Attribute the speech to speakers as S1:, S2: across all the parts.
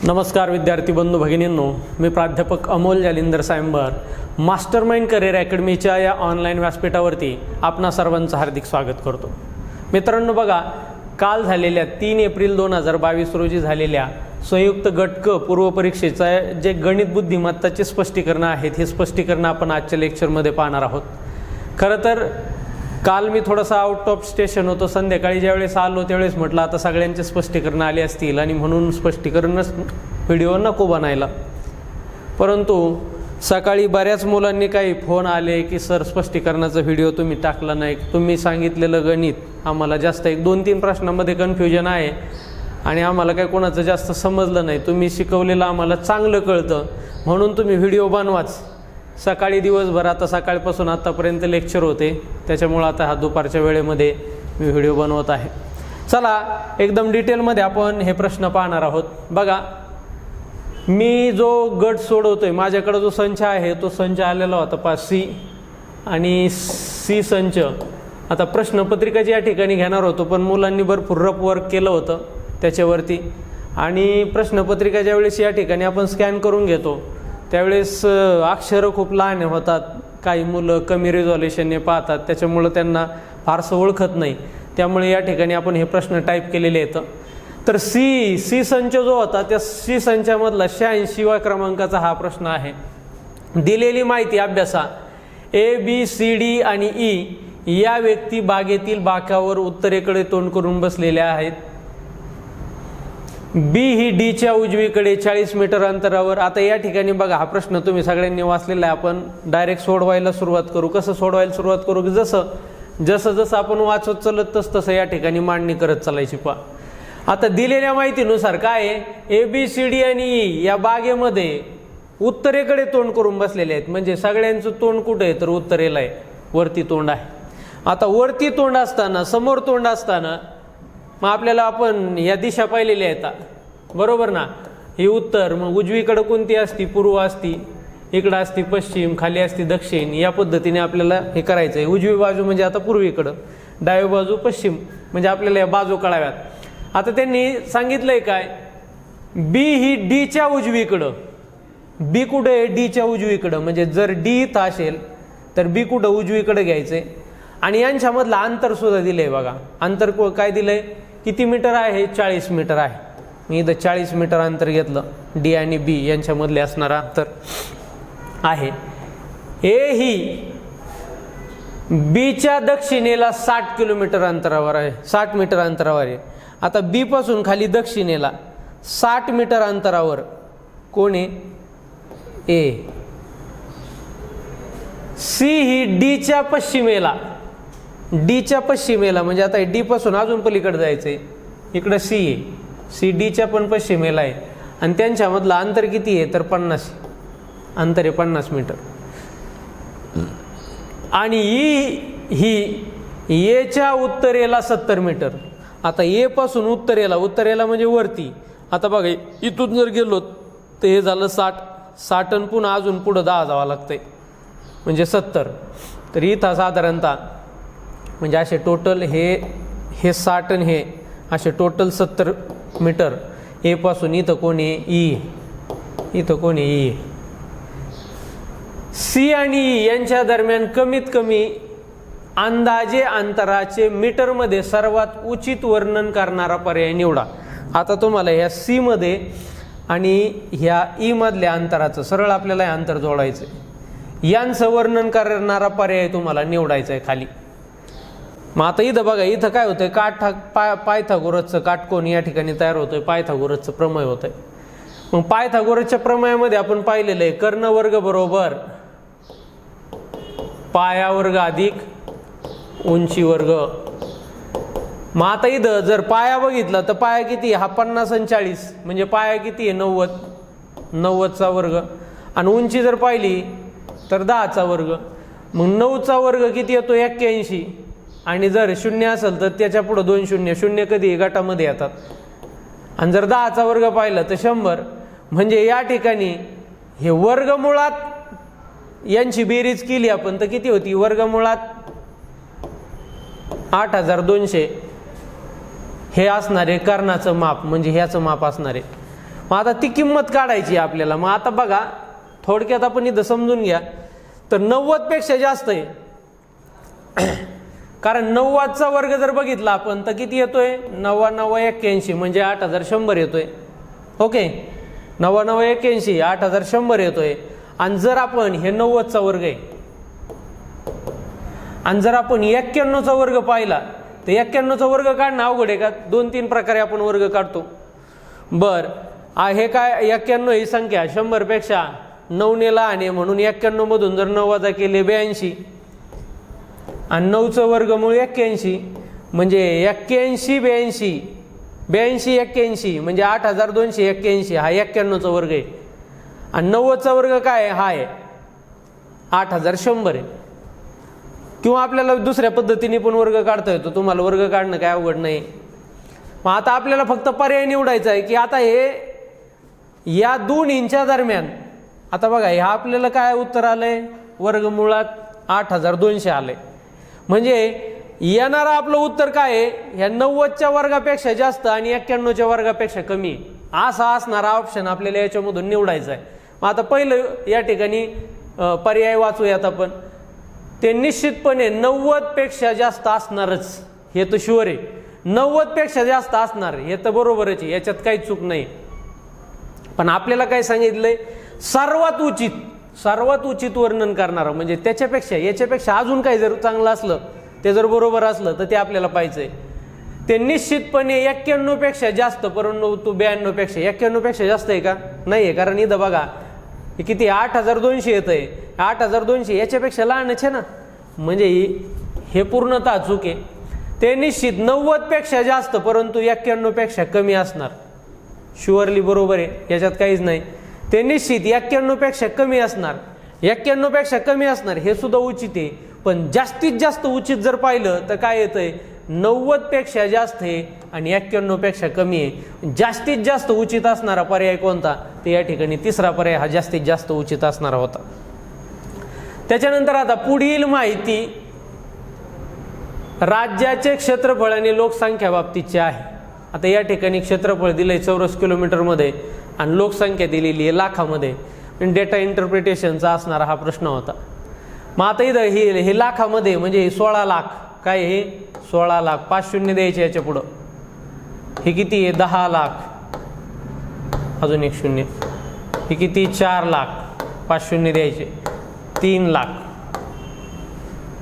S1: नमस्कार विद्यार्थी बंधू भगिनींनो, मी प्राध्यापक अमोल जालिंदर सायंबर मास्टरमाइंड करिअर अकॅडमीच्या या ऑनलाईन व्यासपीठावरती आपणा सर्वांचं हार्दिक स्वागत करतो। मित्रांनो बघा, काल झालेल्या 3 एप्रिल 2022 रोजी झालेल्या संयुक्त गट क पूर्व परीक्षेचा जे गणित बुद्धिमत्ताचे स्पष्टीकरण आहेत, हे स्पष्टीकरण आपण आजच्या लेक्चरमध्ये पाहणार आहोत। खरं तर काल मी थोडासा आउट ऑफ स्टेशन होतो, संध्याकाळी ज्यावेळेस आलो त्यावेळेस म्हटलं आता सगळ्यांचे स्पष्टीकरण आले असतील आणि म्हणून स्पष्टीकरणच व्हिडिओ नको बनायला। परंतु सकाळी बऱ्याच मुलांनी काही फोन आले की सर स्पष्टीकरणाचा व्हिडिओ तुम्ही टाकला नाही, तुम्ही सांगितलेलं गणित आम्हाला जास्त 1-2-3 प्रश्नांमध्ये कन्फ्युजन आहे आणि आम्हाला काय कोणाचं जास्त समजलं नाही, तुम्ही शिकवलेलं आम्हाला चांगलं कळतं म्हणून तुम्ही व्हिडिओ बनवाच। सकाळी दिवसभर आता सकाळपासून आतापर्यंत लेक्चर होते, त्याच्यामुळे आता हा दुपारच्या वेळेमध्ये मी व्हिडिओ बनवत आहे। चला एकदम डिटेलमध्ये आपण हे प्रश्न पाहणार आहोत। बघा, मी जो गट सोडवतोय माझ्याकडे जो संच आहे तो संच आलेला होता सी आणि सी संच। आता प्रश्नपत्रिकाची या ठिकाणी घेणार होतो, पण मुलांनी भरपूर रफ वर्क केलं होतं त्याच्यावरती आणि प्रश्नपत्रिका ज्यावेळेस या ठिकाणी आपण स्कॅन करून घेतो त्यावेळेस अक्षरं खूप लहान होतात, काही मुलं कमी रिझॉल्युशनने पाहतात, त्याच्यामुळं त्यांना फारसं ओळखत नाही, त्यामुळे या ठिकाणी आपण हे प्रश्न टाईप केलेले आहेत। तर सी संच जो होता त्या सी संचामधला 86व्या क्रमांकाचा हा प्रश्न आहे। दिलेली माहिती अभ्यासा, ABCD आणि E या व्यक्ती बागेतील बाकावर उत्तरेकडे तोंड करून बसलेल्या आहेत। बी ही डीच्या उजवीकडे 40 मीटर अंतरावर। आता या ठिकाणी बघा, हा प्रश्न तुम्ही सगळ्यांनी वाचलेला आहे, आपण डायरेक्ट सोडवायला सुरुवात करू। कसं सोडवायला सुरुवात करू की जसं आपण वाचत चालत तसं या ठिकाणी मांडणी करत चालायची। आता दिलेल्या माहितीनुसार काय आहे, ABCD आणि E या बागेमध्ये उत्तरेकडे तोंड करून बसलेले आहेत, म्हणजे सगळ्यांचं तोंड कुठे आहे तर उत्तरेला आहे, वरती तोंड आहे। आता वरती तोंड असताना, समोर तोंड असताना मग आपल्याला आपण या दिशा पाहिलेल्या आहेत, बरोबर ना। ही उत्तर, मग उजवीकडे कोणती असती, पूर्व असती, इकडं असती पश्चिम, खाली असती दक्षिण, या पद्धतीने आपल्याला हे करायचं आहे। उजवी बाजू म्हणजे आता पूर्वीकडं, डावी बाजू पश्चिम, म्हणजे आपल्याला या बाजू कळाव्यात। आता त्यांनी सांगितलंय काय, बी ही डीच्या उजवीकडं, बी कुठं आहे डीच्या उजवीकडं, म्हणजे जर डी इथं असेल तर बी कुठं उजवीकडे घ्यायचंय आणि यांच्यामधलं अंतर सुद्धा दिलंय। बघा अंतर काय दिलंय, किती मीटर आहे, 40 मीटर आहे। मी इथं 40 मीटर अंतर घेतलं, डी आणि बी यांच्यामधले असणारं अंतर आहे। ए ही बीच्या दक्षिणेला 60 किलोमीटर अंतरावर आहे, 60 मीटर अंतरावर आहे। आता बी पासून खाली दक्षिणेला 60 मीटर अंतरावर कोण आहे, ए। सी ही डीच्या पश्चिमेला, डीच्या पश्चिमेला म्हणजे आता डी पासून अजून पलीकडे जायचंय, इकडं सी आहे, सी डीच्या पण पश्चिमेला आहे आणि त्यांच्यामधलं अंतर किती आहे तर 50, अंतर आहे 50 मीटर। आणि ई ही एच्या उत्तरेला 70 मीटर। आता ए पासून उत्तरेला म्हणजे वरती, आता बघा इथून जर गेलो तर हे झालं 60 आणि पुन्हा अजून पुढं 10 जावं लागतंय म्हणजे 70। तर इथं साधारणतः म्हणजे असे टोटल हे 60 आणि हे असे टोटल 70 मीटर। ए पासून इथं कोणी ई, इथं कोणी ई। सी आणि ई यांच्या दरम्यान कमीत कमी अंदाजे अंतराचे मीटरमध्ये सर्वात उचित वर्णन करणारा पर्याय निवडा। आता तुम्हाला ह्या सी मध्ये आणि ह्या ई मधल्या अंतराचं सरळ आपल्याला हे अंतर जोडायचं आहे, यांचं वर्णन करणारा पर्याय तुम्हाला निवडायचा आहे खाली। मग आता इथं बघा, इथं काय होतंय, पायथागोरसचं काटकोन या ठिकाणी तयार होतोय, पायथागोरसचं प्रमेय होतंय। मग पायथागोरसच्या प्रमेयामध्ये आपण पाहिलेलं आहे कर्ण वर्ग बरोबर पाया वर्ग अधिक उंची वर्ग। मग आता इथं जर पाया बघितला तर पाया किती, हा 50 आणि 40 म्हणजे पाया किती आहे 90चा वर्ग, आणि उंची जर पाहिली तर 10चा वर्ग। मग 9चा वर्ग किती येतो 81, आणि जर 0 असेल तर त्याच्या पुढे 2 शून्य, शून्य कधी गटामध्ये येतात, आणि जर 10चा वर्ग पाहिला तर 100। म्हणजे या ठिकाणी हे वर्गमुळात यांची बेरीज केली आपण तर किती होती, वर्गमुळात 8200 हे असणारे कर्णाचं माप, म्हणजे ह्याचं माप असणारे। मग आता ती किंमत काढायची आपल्याला. मग आता बघा थोडक्यात आपण इथं समजून घ्या. तर 90पेक्षा जास्त आहे, कारण 90चा वर्ग जर बघितला आपण तर किती येतोय, 9981 म्हणजे 8100 येतोय. ओके, 9981 8100 येतोय. आणि जर आपण हे 90चा वर्ग आहे आणि जर आपण 91चा वर्ग पाहिला तर 91चा वर्ग काढणं अवघड आहे का? 2-3 प्रकारे आपण वर्ग काढतो. बर, हे काय 91 ही संख्या 100पेक्षा 9ने लहान आहे, म्हणून 91 मधून जर 9 वजा केले 82 आणि 9चं वर्गमूळ 81 म्हणजे 81 82 82 81 म्हणजे 8281 हा 91चा वर्ग आहे. आणि 90चा वर्ग काय आहे? हा आहे 8100 आहे. किंवा आपल्याला दुसऱ्या पद्धतीने पण वर्ग काढता येतो. तुम्हाला वर्ग काढणं काय अवघड नाही. मग आता आपल्याला फक्त पर्याय निवडायचा आहे की आता हे या दोन्हींच्या दरम्यान, आता बघा ह्या आपल्याला काय उत्तर आलंय, वर्गमुळात 8200 आलंय. म्हणजे येणारं आपलं उत्तर काय आहे, ह्या 90च्या वर्गापेक्षा जास्त आणि 91च्या वर्गापेक्षा कमी असा असणारा ऑप्शन आपल्याला याच्यामधून निवडायचा आहे. मग आता पहिलं या ठिकाणी पर्याय वाचूयात आपण. ते निश्चितपणे 90पेक्षा जास्त असणारच, हे तर शुअर आहे. 90पेक्षा जास्त असणार हे तर बरोबरच आहे, याच्यात काही चूक नाही. पण आपल्याला काय सांगितलंय, सर्वात उचित वर्णन करणारं म्हणजे त्याच्यापेक्षा याच्यापेक्षा अजून काही जर चांगलं असलं, ते जर बरोबर असलं तर ते आपल्याला पाहिजे. ते निश्चितपणे 91पेक्षा जास्त, परंतु 92पेक्षा 91पेक्षा जास्त आहे का? नाही आहे, कारण इथं बघा हे किती 8200 येत आहे. 8200 याच्यापेक्षा लहानच आहे ना, म्हणजे हे पूर्णतः चूक आहे. ते निश्चित 90पेक्षा जास्त परंतु 91पेक्षा कमी असणार, शुअरली बरोबर आहे, याच्यात काहीच नाही. ते निश्चित 91पेक्षा कमी असणार, 91पेक्षा कमी असणार हे सुद्धा उचित आहे. पण जास्तीत जास्त उचित जर पाहिलं तर काय येतंय, 90पेक्षा जास्त आहे आणि 91पेक्षा कमी आहे. जास्तीत जास्त उचित असणारा पर्याय कोणता, ते या ठिकाणी तिसरा पर्याय हा जास्तीत जास्त उचित असणारा होता. त्याच्यानंतर आता पुढील माहिती राज्याचे क्षेत्रफळ आणि लोकसंख्या बाबतीतची आहे. आता या ठिकाणी क्षेत्रफळ दिलंय चौरस किलोमीटरमध्ये आणि लोकसंख्या दिलेली आहे लाखामध्ये. डेटा इंटरप्रिटेशनचा असणारा हा प्रश्न होता. मग आता इथं हे लाखामध्ये म्हणजे 16 लाख, काय हे 16 लाख, 5 शून्य द्यायचे याच्या पुढं. हे किती आहे 10 लाख, अजून 1 शून्य, हे किती 4 लाख, 5 शून्य द्यायचे 3 लाख.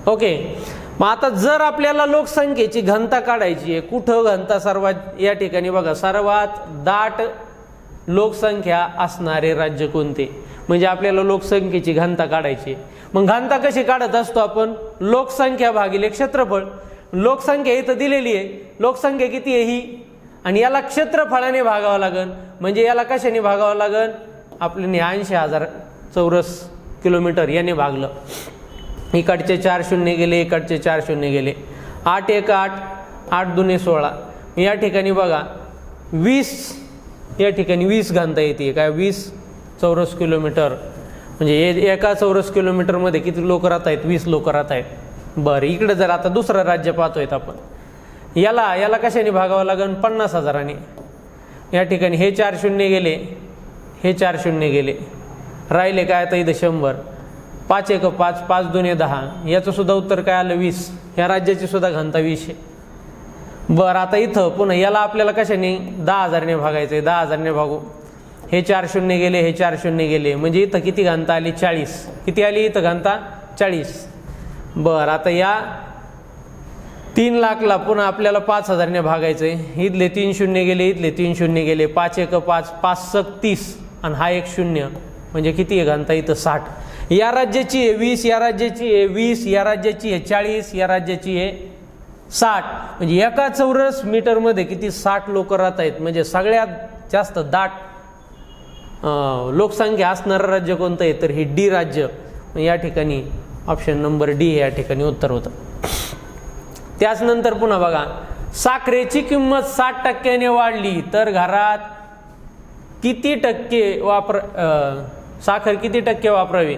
S1: ओके, मग आता जर आपल्याला लोकसंख्येची घनता काढायची आहे, कुठं घनता सर्वात, या ठिकाणी बघा सर्वात दाट लोकसंख्या असणारे राज्य कोणते, म्हणजे आपल्याला लोकसंख्येची घनता काढायची. मग घनता कशी काढत असतो आपण, लोकसंख्या भागिले क्षेत्रफळ. लोकसंख्या इथं दिलेली आहे, लोकसंख्या किती आहे ही, आणि याला क्षेत्रफळाने भागावं लागेल. म्हणजे याला कशाने भागावं लागेल, आपल्याने 80,000 चौरस किलोमीटर याने भागलं. इकडचे 4 शून्य गेले, इकडचे 4 शून्य गेले, 8 1 8, 8 2 16. या ठिकाणी बघा 20, या ठिकाणी 20 घनता येते, काय 20 चौरस किलोमीटर. म्हणजे एका चौरस किलोमीटरमध्ये किती लोक राहत आहेत, 20 लोक राहत आहेत. बरं, इकडे जर आता दुसरं राज्य पाहतोय आपण, याला कशाने भागावं लागेल, 50,000. या ठिकाणी हे 4 शून्य गेले, हे 4 शून्य गेले, राहिले काय आता इथं 100. 5 1 5, 5 2 10, याचं सुद्धा उत्तर काय आलं 20. या राज्याची सुद्धा घनता 20 आहे. बरं, आता इथं पुन्हा याला आपल्याला कशाने 10,000ने भागायचं आहे, 10,000ने भागू. हे 4 शून्य गेले, हे 4 शून्य गेले, म्हणजे इथं किती घनता आली 40. किती आली इथं घनता 40. बरं, आता या 3 लाखला पुन्हा आपल्याला 5,000ने भागायचं आहे. इथले 3 शून्य गेले, इथले 3 शून्य गेले, 5 1 5, 5 6 30 आणि हा 1 शून्य, म्हणजे किती आहे घनता इथं 60. या राज्याची आहे 20, या राज्याची आहे 20, या राज्याची आहे 40, या राज्याची आहे 60. म्हणजे एका चौरस मीटरमध्ये किती 60 लोक राहत आहेत. म्हणजे सगळ्यात जास्त दाट लोकसंख्या असणारं राज्य कोणतं आहे, तर हे डी राज्य. या ठिकाणी ऑप्शन नंबर डी हे या ठिकाणी उत्तर होतं. त्याचनंतर पुन्हा बघा, साखरेची किंमत 60% वाढली तर घरात किती टक्के साखर किती टक्के वापरावी,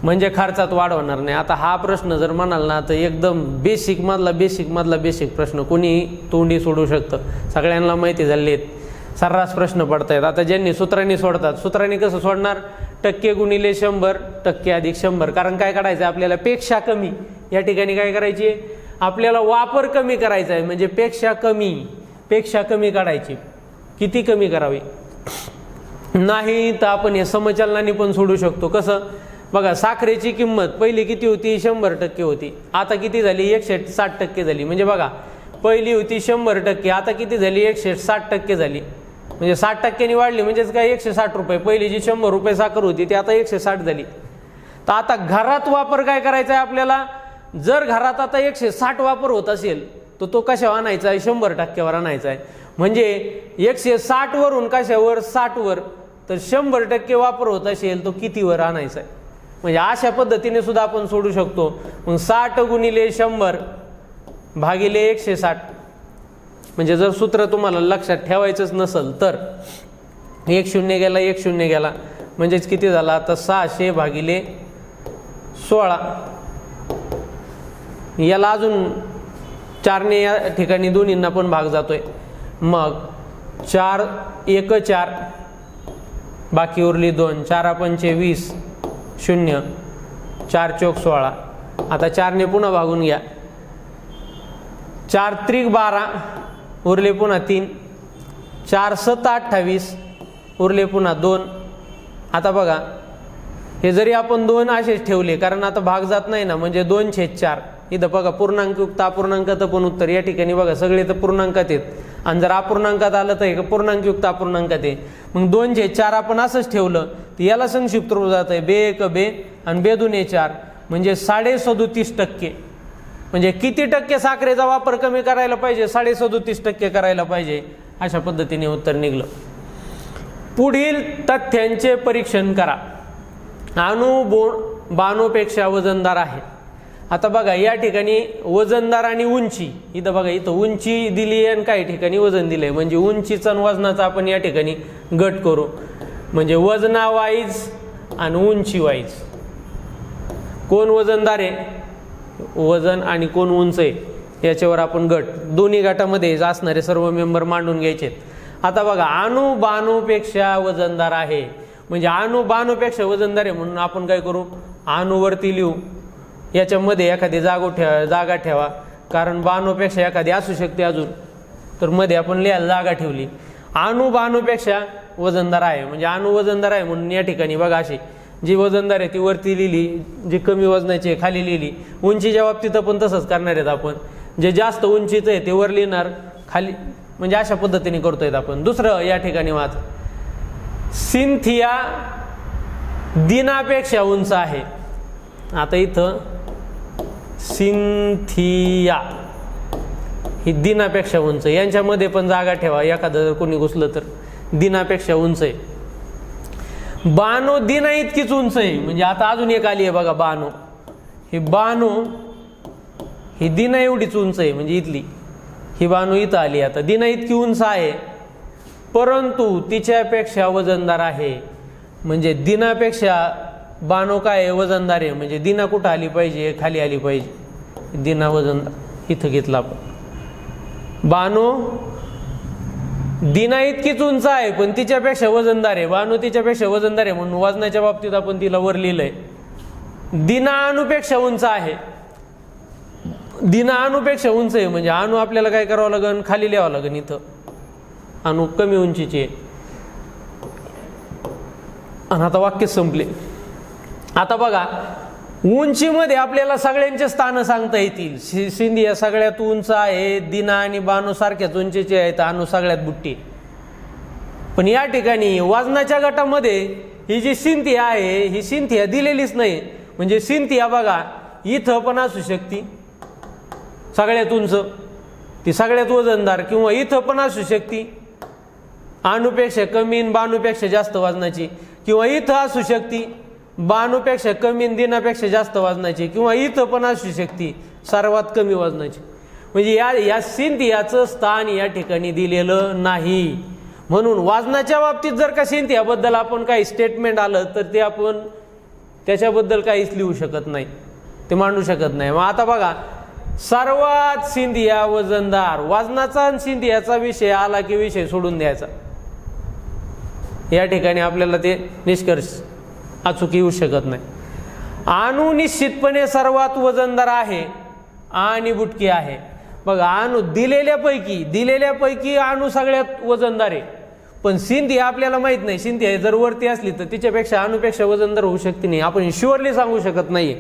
S1: म्हणजे खर्चात वाढ होणार नाही. आता हा प्रश्न जर म्हणाल ना तर एकदम बेसिक मधला बेसिक प्रश्न, कोणी तोंडी सोडू शकतं, सगळ्यांना माहिती झाले आहेत. सर्रास प्रश्न पडतायत. आता ज्यांनी सूत्रांनी सोडतात, सूत्रांनी कसं सोडणार, टक्के गुणिले 100 टक्के अधिक 100. कारण काय काढायचं आहे आपल्याला, पेक्षा कमी. या ठिकाणी काय करायची, आपल्याला वापर कमी करायचा आहे, म्हणजे पेक्षा कमी काढायची. किती कमी करावी, नाही तर आपण हे समचलनाने पण सोडू शकतो. कसं बघा, साखरेची किंमत पहिली किती होती, 100% होती, आता किती झाली, 160% झाली. म्हणजे बघा, पहिली होती 100%, आता किती झाली, 160% झाली. म्हणजे 60%नी वाढली, म्हणजेच काय 160 रुपये. पहिली जी 100 रुपये साखर होती ती आता 160 झाली. तर आता घरात वापर काय करायचा आहे आपल्याला, जर घरात आता 160 वापर होत असेल तर तो कशावर आणायचा आहे, 100%वर आणायचा आहे. म्हणजे 160 वरून कशावर, 60 वर. तर 100% वापर होत असेल तो कितीवर आणायचा आहे. म्हणजे अशा पद्धतीने सुद्धा आपण सोडू शकतो. मग 60 गुणिले 100 भागिले 160. म्हणजे जर सूत्र तुम्हाला लक्षात ठेवायचंच नसेल तर 1 0 गेला, 1 0 गेला, म्हणजेच किती झाला आता 600 भागिले 16. याला अजून 4ने या ठिकाणी दोन्हींना पण भाग जातोय. मग 4 1 4, बाकी उरली 2, 4 पंचे 20, 0, 4 चौक 16. आता 4ने पुन्हा भागून घ्या, 4 त्रिक 12, उरले पुन्हा 3, 4 7 28, उरले पुन्हा 2. आता बघा, हे जरी आपण 2 असेच ठेवले, कारण आता भाग जात नाही ना, म्हणजे 2/4. इथं बघा पूर्णांकयुक्त अपूर्णांकात पण उत्तर. या ठिकाणी बघा सगळे तर पूर्णांकात आहेत, आणि जर अपूर्णांकात आलं तर हे पूर्णांकयुक्त अपूर्णांकात आहे. मग 2/4 आपण असंच ठेवलं तर याला संक्षिप्त रूप जात आहे, बे 1 बे आणि बे 2 4, म्हणजे 37.5%. म्हणजे किती टक्के साखरेचा वापर कमी करायला पाहिजे, 37.5% करायला पाहिजे. अशा पद्धतीने उत्तर निघलं. पुढील तथ्यांचे परीक्षण करा. अणू बाणूपेक्षा वजनदार आहे. आता बघा, या ठिकाणी वजनदार आणि उंची, इथं बघा, इथं उंची दिली आणि काही ठिकाणी वजन दिलंय. म्हणजे उंचीचा आणि वजनाचा आपण या ठिकाणी गट करू. म्हणजे वजना वाईज आणि उंची वाईज. कोण वजनदार आहे, वजन, आणि कोण उंच आहे, याच्यावर आपण गट, दोन्ही गटामध्ये असणारे सर्व मेंबर मांडून घ्यायचे. आता बघा, अणू बाणूपेक्षा वजनदार आहे. म्हणजे अणू बाणूपेक्षा वजनदार आहे म्हणून आपण काय करू, अणूवरती लिहू, याच्यामध्ये एखादी जागा ठेवा. कारण बाणूपेक्षा एखादी असू शकते अजून, तर मध्ये आपण लिहायला जागा ठेवली. अणू बाणूपेक्षा वजनदार आहे, म्हणजे अणू वजनदार आहे म्हणून या ठिकाणी बघा, अशी जी वजनदार आहे ती वरती लिहिली, जी कमी वजनाची आहे खाली लिहिली. उंचीच्या बाबतीत पण तसंच करणार आहेत आपण, जे जास्त उंचीचं आहे ते वर लिहिणार, खाली, म्हणजे अशा पद्धतीने करतोय आपण. दुसरं या ठिकाणी वाच, सिंथिया दिनापेक्षा उंच आहे. आता इथं सिंथिया ही दिनापेक्षा उंच, यांच्यामध्ये पण जागा ठेवा, एखादं जर कोणी घुसलं तर. दिनापेक्षा उंच आहे. बाणू दिना इतकीच उंच आहे. म्हणजे आता अजून एक आली आहे बघा, बाणू. ही बाणू ही दिना एवढीच उंच आहे, म्हणजे इथली ही बाणू इथं आली. आता दिना इतकी उंच आहे, परंतु तिच्यापेक्षा वजनदार आहे. म्हणजे दिनापेक्षा बाणू काय आहे, वजनदार आहे. म्हणजे दिना कुठं आली पाहिजे, खाली आली पाहिजे. दिना वजनदार इथं घेतला आपण. बाणू दिना इतकीच उंच आहे पण तिच्यापेक्षा वजनदार आहे. बाणू तिच्यापेक्षा वजनदार आहे म्हणून वजनाच्या बाबतीत आपण तिला वर लिहिलंय. दिना अणूपेक्षा उंच आहे. दिना अणूपेक्षा उंच आहे म्हणजे अणू आपल्याला काय करावं लागेल, खाली लिहावं लागेल. इथं अणू कमी उंचीचे आहे. आणि आता वाक्य संपले. आता बघा, उंचीमध्ये आपल्याला सगळ्यांचे स्थान सांगता येतील. सिंधिया सगळ्यात उंच आहे, दिना आणि बाणू सारख्याच उंचीचे आहेत, अणू सगळ्यात बुट्टी. पण या ठिकाणी वजनाच्या गटामध्ये ही जी सिंथिया आहे ही सिंथिया दिलेलीच नाही. म्हणजे सिंथिया बघा इथं पण असू शकते सगळ्यात उंच, ती सगळ्यात वजनदार, किंवा इथं पण असू शकते अणूपेक्षा कमी आणि बाणूपेक्षा जास्त वजनाची, किंवा इथं असू शकते बाणूपेक्षा कमी आणि दिनापेक्षा जास्त वजनाची, किंवा इथं पण असू शकते सर्वात कमी वजनाची. म्हणजे या सिंथियाचं स्थान या ठिकाणी दिलेलं नाही. म्हणून वजनाच्या बाबतीत जर का सिंथियाबद्दल आपण काही स्टेटमेंट आलं तर ते आपण त्याच्याबद्दल काहीच लिहू शकत नाही, ते मांडू शकत नाही. मग आता बघा, सर्वात सिंधिया वजनदार, वजनाचा आणि सिंधियाचा विषय आला की विषय सोडून द्यायचा. या ठिकाणी आपल्याला ते निष्कर्ष अचूक येऊ शकत नाही. अणू निश्चितपणे सर्वात वजनदार आहे आणि बुटकी आहे. बघा अणू दिलेल्यापैकी अणू सगळ्यात वजनदार आहे, पण सिंधी आपल्याला माहित नाही. सिंधी जर वरती असली तर तिच्यापेक्षा अणूपेक्षा वजनदार होऊ शकते नाही, आपण शुअरली सांगू शकत नाही.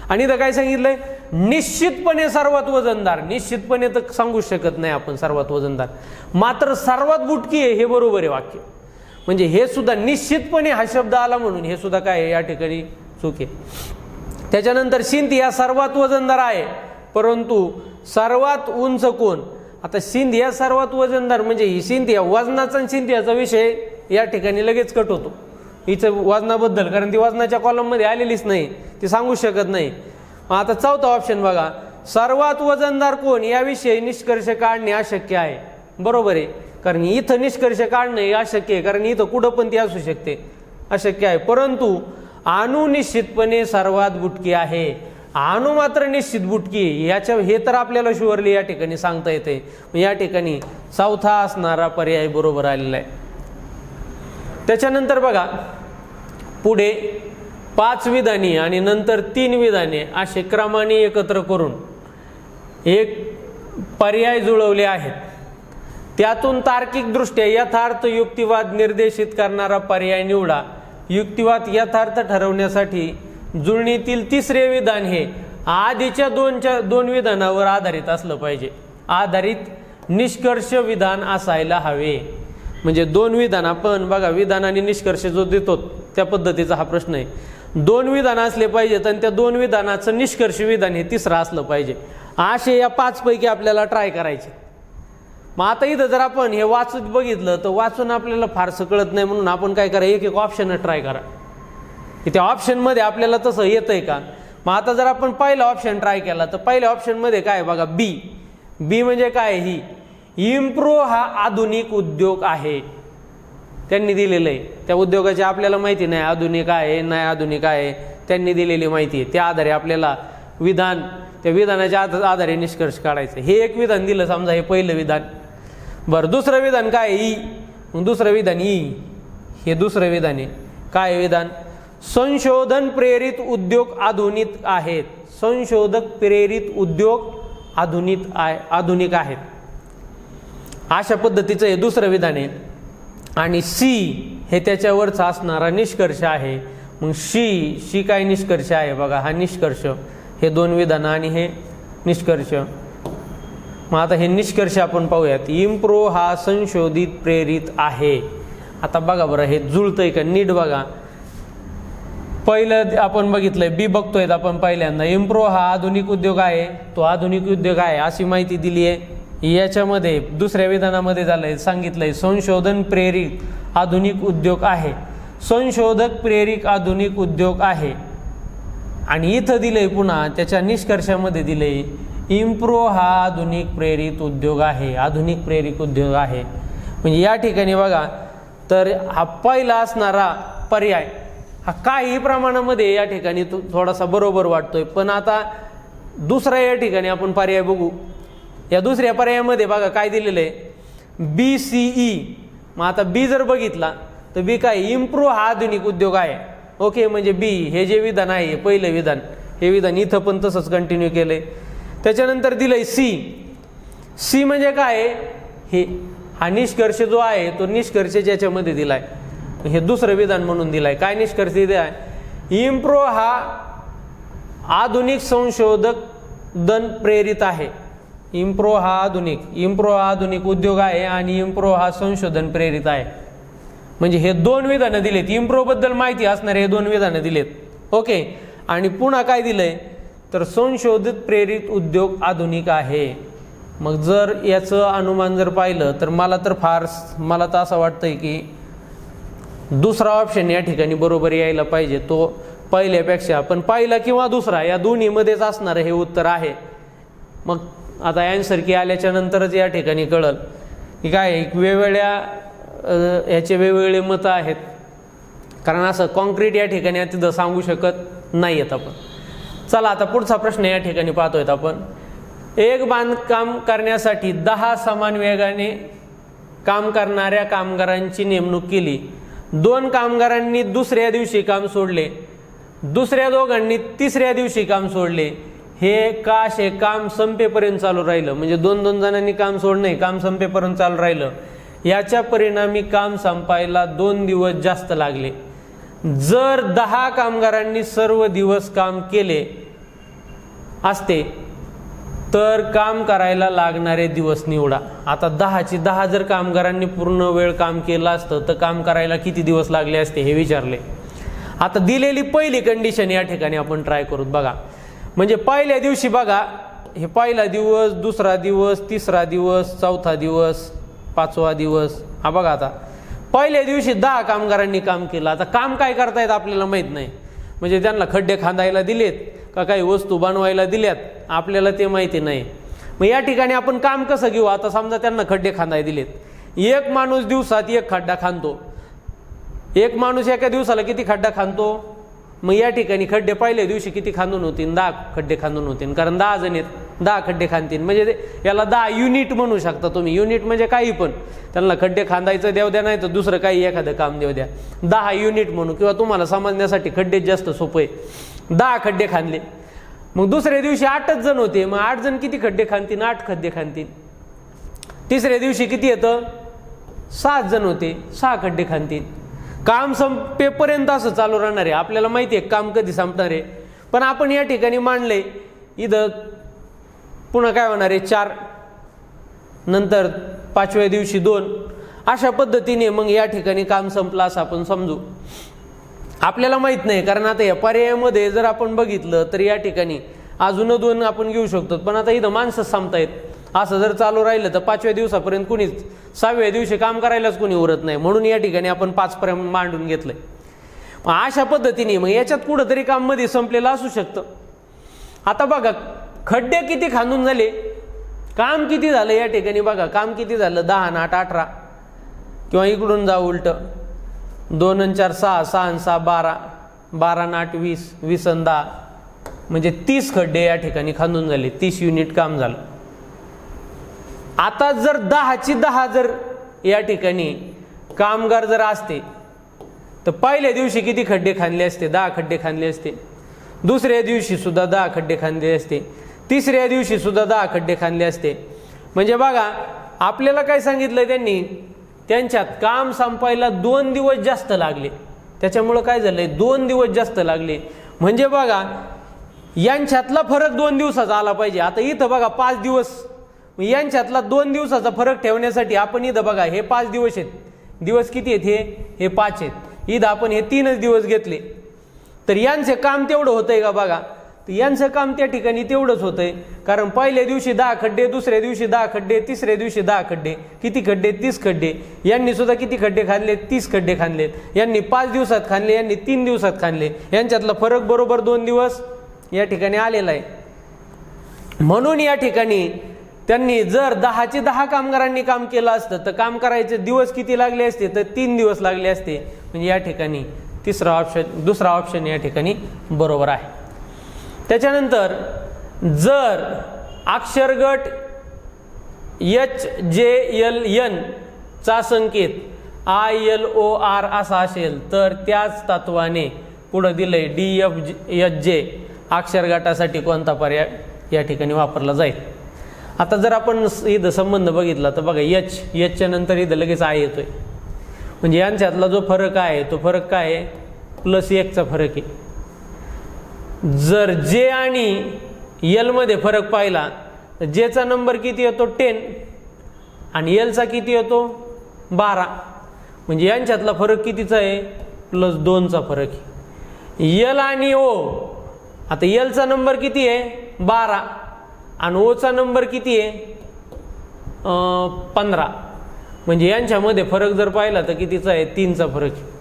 S1: आणि इथं काय सांगितलंय, निश्चितपणे सर्वात वजनदार. निश्चितपणे तर सांगू शकत नाही आपण सर्वात वजनदार, मात्र सर्वात बुटकी आहे हे बरोबर आहे वाक्य. म्हणजे हे सुद्धा निश्चितपणे हा शब्द आला म्हणून हे सुद्धा काय आहे या ठिकाणी चूक आहे. त्याच्यानंतर सिंधिया सर्वात वजनदार आहे, परंतु सर्वात उंच कोण. आता सिंधिया सर्वात वजनदार म्हणजे ही सिंधिया वजनाचा आणि सिंधियाचा विषय या ठिकाणी लगेच कट होतो हिचं वजनाबद्दल, कारण ती वजनाच्या कॉलममध्ये आलेलीच नाही, ती सांगू शकत नाही. आता चौथा ऑप्शन बघा, सर्वात वजनदार कोण याविषयी निष्कर्ष काढणे अशक्य आहे. बरोबर आहे, कारण इथं निष्कर्ष काढणे अशक्य आहे, कारण इथं कुठं पण ती असू शकते, अशक्य आहे. परंतु अणू निश्चितपणे सर्वात बुटकी आहे, अणू मात्र निश्चित बुटकी याच्या हे तर आपल्याला शुअरली या ठिकाणी सांगता येते. या ठिकाणी चौथा असणारा पर्याय बरोबर आलेला आहे. त्याच्यानंतर बघा पुढे 5 विधाने आणि नंतर 3 विधाने असे क्रमाने एकत्र करून एक पर्याय जुळवले आहेत. त्यातून तार्किकदृष्ट्या यथार्थ युक्तिवाद निर्देशित करणारा पर्याय निवडा. युक्तिवाद यथार्थ ठरवण्यासाठी जुळणीतील तिसरे विधान हे आधीच्या दोन विधानावर आधारित असलं पाहिजे. आधारित निष्कर्ष विधान असायला हवे. म्हणजे 2 विधान, आपण बघा विधान आणि निष्कर्ष जो देतो त्या पद्धतीचा हा प्रश्न आहे. 2 विधान असले पाहिजेत आणि त्या 2 विधानाचं निष्कर्ष विधान हे तिसरं असलं पाहिजे. असे या 5 पैकी आपल्याला ट्राय करायचे. मग आता इथं जर आपण हे वाचून बघितलं तर वाचून आपल्याला फारसं कळत नाही, म्हणून आपण काय करा, एक ऑप्शन ट्राय करा की त्या ऑप्शनमध्ये आपल्याला तसं येतंय का. मग आता जर आपण पहिला ऑप्शन ट्राय केला तर पहिल्या ऑप्शनमध्ये काय बघा, बी म्हणजे काय, ही इम्प्रो हा आधुनिक उद्योग आहे त्यांनी दिलेलं आहे. त्या उद्योगाची आपल्याला माहिती नाही, आधुनिक आहे नाही आधुनिक आहे, त्यांनी दिलेली माहिती आहे. त्या आधारे आपल्याला विधान, त्या विधानाच्या आधारे निष्कर्ष काढायचं. हे एक विधान दिलं समजा, हे पहिलं विधान. बरं, दुसरं विधान काय, ई. मग दुसरं विधान ई, हे दुसरं विधान आहे. काय विधान, संशोधन प्रेरित उद्योग आधुनिक आहेत. संशोधक प्रेरित उद्योग आधुनिक आहेत, अशा पद्धतीचं हे दुसरं विधान आहे. आणि सी हे त्याच्यावरचा असणारा निष्कर्ष आहे. मग शी काय निष्कर्ष आहे बघा, हा निष्कर्ष. हे 2 विधान आणि हे निष्कर्ष. मग आता हे निष्कर्ष आपण पाहूयात. इम्प्रो हा संशोधित प्रेरित आहे. आता बघा बरं हे जुळतंय का नीट बघा. पहिलं आपण बघितलंय, बी बघतोय आपण पहिल्यांदा. इम्प्रो हा आधुनिक उद्योग आहे, तो आधुनिक उद्योग आहे अशी माहिती दिली आहे. याच्यामध्ये दुसऱ्या विधानामध्ये झालंय, सांगितलंय संशोधन प्रेरित आधुनिक उद्योग आहे, संशोधक प्रेरित आधुनिक उद्योग आहे. आणि इथं दिलंय पुन्हा त्याच्या निष्कर्षामध्ये दिलंय इम्प्रो हा आधुनिक प्रेरित उद्योग आहे, आधुनिक प्रेरित उद्योग आहे. म्हणजे या ठिकाणी बघा तर हा पहिला असणारा पर्याय हा काही प्रमाणामध्ये या ठिकाणी थोडासा बरोबर वाटतोय. पण आता दुसरा या ठिकाणी आपण पर्याय बघू. या दुसऱ्या पर्यायामध्ये बघा काय दिलेलं आहे, BCE. मग आता बी जर बघितला तर बी काय, इम्प्रो हा आधुनिक उद्योग आहे. ओके, म्हणजे बी हे जे विधान आहे पहिलं विधान, हे विधान इथं पण तसंच कंटिन्यू केलंय. त्याच्यानंतर दिलंय सी म्हणजे काय, हे हा निष्कर्ष जो आहे तो निष्कर्ष ज्याच्यामध्ये दिलाय हे दुसरं विधान म्हणून दिलाय. काय निष्कर्ष दिलाय, इम्प्रो हा आधुनिक संशोधक दन प्रेरित आहे. इम्प्रो हा आधुनिक उद्योग आहे आणि इम्प्रो हा संशोधन प्रेरित आहे. म्हणजे हे 2 विधानं दिलेत, इम्प्रो बद्दल माहिती असणारे हे 2 विधानं दिलेत. ओके, आणि पुन्हा काय दिलंय तर संशोधित प्रेरित उद्योग आधुनिक आहे. मग जर याचं अनुमान जर पाहिलं तर मला तर असं वाटतंय की दुसरा ऑप्शन या ठिकाणी बरोबर यायला पाहिजे, तो पहिल्यापेक्षा. पण पहिला किंवा दुसरा या दोन्हीमध्येच असणारं हे उत्तर आहे. मग आता ॲन्सर की आल्याच्या नंतरच या ठिकाणी कळलं की काय वेगवेगळ्या ह्याचे वेगवेगळे मतं आहेत, कारण असं कॉन्क्रीट या ठिकाणी तिथं सांगू शकत नाही आहेत आपण. चला आता पुढचा प्रश्न या ठिकाणी पाहतोय आपण. एक बांधकाम करण्यासाठी 10 समान वेगाने काम करणाऱ्या कामगारांची नेमणूक केली 2 कामगारांनी दुसऱ्या दिवशी काम सोडले, दुसऱ्या दोघांनी तिसऱ्या दिवशी काम सोडले, हे का असे काम संपेपर्यंत चालू राहिलं, म्हणजे 2 जणांनी काम सोडणे काम संपेपर्यंत चालू राहिलं, याच्या परिणामी काम संपायला 2 दिवस जास्त लागले. जर 10 कामगारांनी सर्व दिवस काम केले असते तर काम करायला लागणारे दिवस निवडा. आता 10ची 10 जर कामगारांनी पूर्ण वेळ काम केलं असतं तर काम करायला किती दिवस लागले असते हे विचारले. आता दिलेली पहिली कंडिशन या ठिकाणी आपण ट्राय करूत बघा. म्हणजे पहिल्या दिवशी बघा, हे पहिला दिवस, दुसरा दिवस, तिसरा दिवस, चौथा दिवस, 5वा दिवस. हा बघा, आता पहिल्या दिवशी 10 कामगारांनी काम केलं. आता काम काय करतायत आपल्याला माहीत नाही, म्हणजे त्यांना खड्डे खांदायला दिलेत का काही वस्तू बनवायला दिल्यात आपल्याला ते माहिती नाही. मग या ठिकाणी आपण काम कसं घेऊ. आता समजा त्यांना खड्डे खांदायला दिलेत, एक माणूस दिवसात 1 खड्डा खांदतो, एक माणूस एका दिवसाला किती खड्डा खांदतो. मग या ठिकाणी खड्डे पहिल्या दिवशी किती खांदून होतील, 10 खड्डे खांदून होतील, कारण 10 जण आहेत, 10 खड्डे खांदतील, म्हणजे याला 10 युनिट म्हणू शकता तुम्ही. युनिट म्हणजे काही पण, त्यांना खड्डे खांदायचं देऊ द्या, नाही तर दुसरं काही एखादं काम देऊ द्या, 10 युनिट म्हणू, किंवा तुम्हाला समजण्यासाठी खड्डे जास्त सोपे. 10 खड्डे खांदले. मग दुसऱ्या दिवशी 8च जण होते, मग 8 जण किती खड्डे खांदतील, 8 खड्डे खांदतील. तिसऱ्या दिवशी किती येतं, 7 जण होते, 6 खड्डे खांदतील. काम संपेपर्यंत असं चालू राहणार आहे. आपल्याला माहिती आहे काम कधी संपणार आहे, पण आपण या ठिकाणी मांडले इथं पुन्हा काय होणार आहे, 4, नंतर 5व्या दिवशी 2, अशा पद्धतीने मग या ठिकाणी काम संपलं असं आपण समजू. आपल्याला माहित नाही, कारण आता या पर्यायामध्ये जर आपण बघितलं तर या ठिकाणी अजून 2 आपण घेऊ शकतो, पण आता इथं माणसं संपतायत. असं जर चालू राहिलं तर 5व्या दिवसापर्यंत कुणीच, 6व्या दिवशी काम करायलाच कुणी उरत नाही, म्हणून या ठिकाणी आपण 5 पर्यंत मांडून घेतलंय. अशा पद्धतीने मग याच्यात कुठंतरी काम मध्ये संपलेलं असू शकतं. आता बघा खड्डे किती खांदून झाले, काम किती झालं या ठिकाणी बघा, काम किती झालं, 10 आणि 8 18, किंवा इकडून जाऊ उलट, 2 आणि 4 6, 6 आणि 6 12, 12 आणि 8 20, 20 आणि 10, म्हणजे 30 खड्डे या ठिकाणी खांदून झाले, 30 युनिट काम झालं. आता जर 10ची 10 जर या ठिकाणी कामगार जर असते तर पहिल्या दिवशी किती खड्डे खांदले असते, 10 खड्डे खांदले असते, दुसऱ्या दिवशी सुद्धा 10 खड्डे खांदले असते, तिसऱ्या दिवशी सुद्धा 10 खड्डे खांदले असते. म्हणजे बघा आपल्याला काय सांगितलं त्यांनी, त्यांच्यात काम संपायला 2 दिवस जास्त लागले. त्याच्यामुळं काय झालंय, 2 दिवस जास्त लागले. म्हणजे बघा यांच्यातला फरक 2 दिवसाचा आला पाहिजे. आता इथं बघा 5 दिवस, यांच्यातला 2 दिवसाचा फरक ठेवण्यासाठी आपण इथं बघा हे 5 दिवस आहेत, दिवस किती आहेत, हे 5 आहेत, इथं आपण हे 3च दिवस घेतले, तर यांचे काम तेवढं होतंय का बघा. तर यांचं काम त्या ठिकाणी तेवढंच होतंय, कारण पहिल्या दिवशी 10 खड्डे, दुसऱ्या दिवशी 10 खड्डे, तिसऱ्या दिवशी 10 खड्डे, किती खड्डे, 30 खड्डे. यांनी सुद्धा किती खड्डे खांदले, 30 खड्डे खांदलेत. यांनी 5 दिवसात खांदले, यांनी 3 दिवसात खांदले. यांच्यातला फरक बरोबर 2 दिवस या ठिकाणी आलेला आहे. म्हणून या ठिकाणी त्यांनी जर 10ची 10 कामगारांनी काम केलं असतं तर काम करायचे दिवस किती लागले असते, तर 3 दिवस लागले असते. म्हणजे या ठिकाणी दुसरा ऑप्शन या ठिकाणी बरोबर आहे. त्याच्यानंतर जर अक्षरगट HJLN चा संकेत ILOR असा असेल तर त्याच तत्वाने पुढे दिलंय DFJ अक्षरगटासाठी कोणता पर्याय या ठिकाणी वापरला जाईल. आता जर आपण इथं संबंध बघितला तर बघा Hच्या नंतर इथं लगेच I येतोय, म्हणजे यांच्यातला जो फरक आहे तो फरक काय आहे, +1चा फरक आहे. जर J आणि L मध्ये फरक पाहिला तर Jचा नंबर किती येतो 10 आणि Lचा किती येतो 12, म्हणजे यांच्यातला फरक कितीचा आहे, +2चा फरक आहे. L आणि O, आता Lचा नंबर किती आहे 12 आणि ओचा नंबर किती आहे 15, म्हणजे यांच्यामध्ये फरक जर पाहिला तर कितीचा आहे 3चा फरक आहे.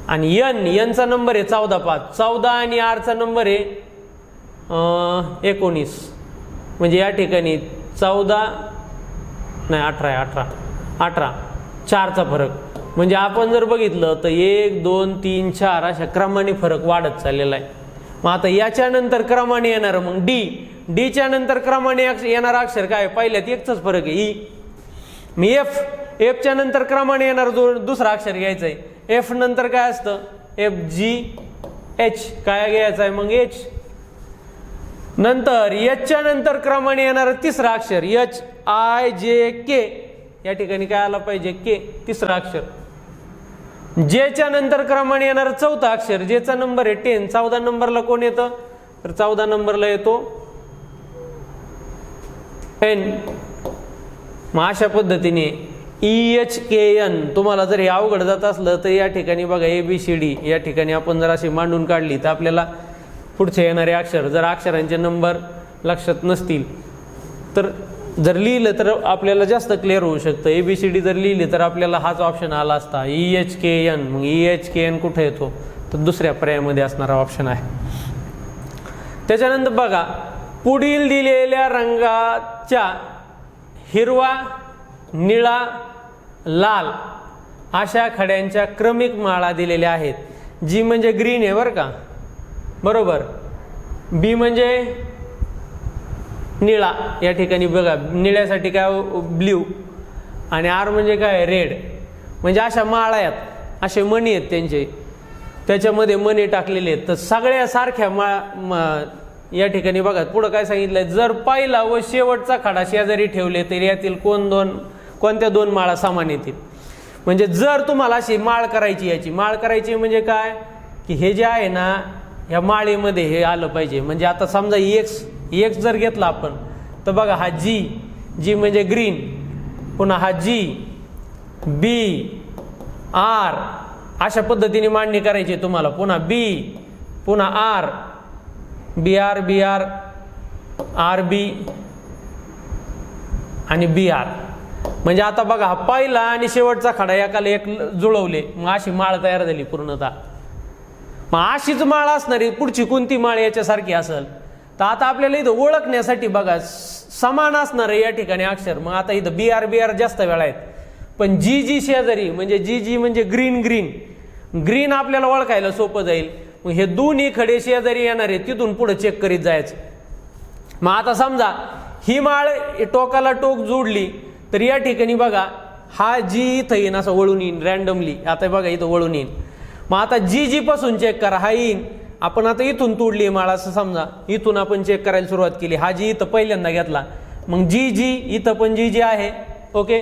S1: आणि Nचा नंबर आहे 14 आणि Rचा नंबर आहे 19, म्हणजे या ठिकाणी 18 4चा फरक. म्हणजे आपण जर बघितलं तर 1 2 3 4 अशा क्रमाने फरक वाढत चाललेला आहे. मग आता याच्यानंतर क्रमाने येणार मग Dच्या नंतर क्रमाने येणारा अक्षर काय, पहिल्यात 1चाच फरक आहे E. मी Fच्या नंतर क्रमाने येणार दुसरा अक्षर घ्यायचा आहे एफ नंतर काय असतं, एफ जी एच, काय घ्यायचं आहे मग एच. नंतर एचच्या नंतर क्रमाने येणारं तिसरं अक्षर एच आय जे के, या ठिकाणी काय आला पाहिजे के, तिसरं अक्षर. जेच्या नंतर क्रमाने येणारं चौथं अक्षर, जेचा नंबर आहे 10. 14 नंबरला कोण येतं, तर 14 नंबरला येतो एन. मग अशा पद्धतीने EHKN. तुम्हाला जर हे अवघड जात असलं तर या ठिकाणी बघा ABCD या ठिकाणी आपण जर अशी मांडून काढली तर आपल्याला पुढचे येणारे अक्षर, जर अक्षरांचे नंबर लक्षात नसतील तर जर लिहिलं तर आपल्याला जास्त क्लिअर होऊ शकतं. ABCD जर लिहिली तर आपल्याला हाच ऑप्शन आला असता EHKN. मग EHKN कुठे येतो, तर दुसऱ्या पर्यायामध्ये असणारा ऑप्शन आहे. त्याच्यानंतर बघा पुढील दिलेल्या रंगाच्या हिरवा, निळा, लाल अशा खड्यांच्या क्रमिक माळा दिलेल्या आहेत. जी म्हणजे ग्रीन आहे बरं का, बरोबर. बी म्हणजे निळा, या ठिकाणी बघा निळ्यासाठी काय ब्ल्यू, आणि आर म्हणजे काय रेड. म्हणजे अशा माळा आहेत, असे मणी आहेत त्यांचे, त्याच्यामध्ये मणी टाकलेले आहेत. तर सगळ्या सारख्या या ठिकाणी बघा पुढं काय सांगितलंय, जर पहिला व शेवटचा खडा शेजारी ठेवले तर यातील कोणत्या दोन माळा समान येतील. म्हणजे जर तुम्हाला अशी माळ करायची, याची माळ करायची म्हणजे काय की हे जे आहे ना ह्या माळेमध्ये हे आलं पाहिजे. म्हणजे आता समजा एक्स जर घेतला आपण तर बघा हा जी म्हणजे ग्रीन, पुन्हा हा बी आर, अशा पद्धतीने मांडणी करायची तुम्हाला. पुन्हा बी, पुन्हा आर, बी आर आर बी आणि बी आर. म्हणजे आता बघा हा पहिला आणि शेवटचा खडा एकाला एक जुळवले, मग अशी माळ तयार झाली पूर्णतः. मग अशीच माळ असणारी पुढची कोणती माळ याच्यासारखी असेल तर आता आपल्याला इथं ओळखण्यासाठी बघा समान असणार आहे या ठिकाणी अक्षर. मग आता इथं बी आर जास्त वेळा आहेत, पण जी शेजारी म्हणजे जी म्हणजे ग्रीन आपल्याला ओळखायला सोपं जाईल. मग हे दोन्ही खडे शेजारी येणार आहे, तिथून पुढे चेक करीत जायचं. मग आता समजा ही माळ टोकाला टोक जोडली तर या ठिकाणी बघा हा जी इथं येईन असं वळून येईन रॅन्डमली. आता बघा इथं वळून येईन. मग आता जी पासून चेक करा, हा येईन. आपण आता इथून तोडली माळ असं समजा, इथून आपण चेक करायला सुरुवात केली, हा जी इथं पहिल्यांदा घेतला, मग जी इथं पण जी आहे, ओके.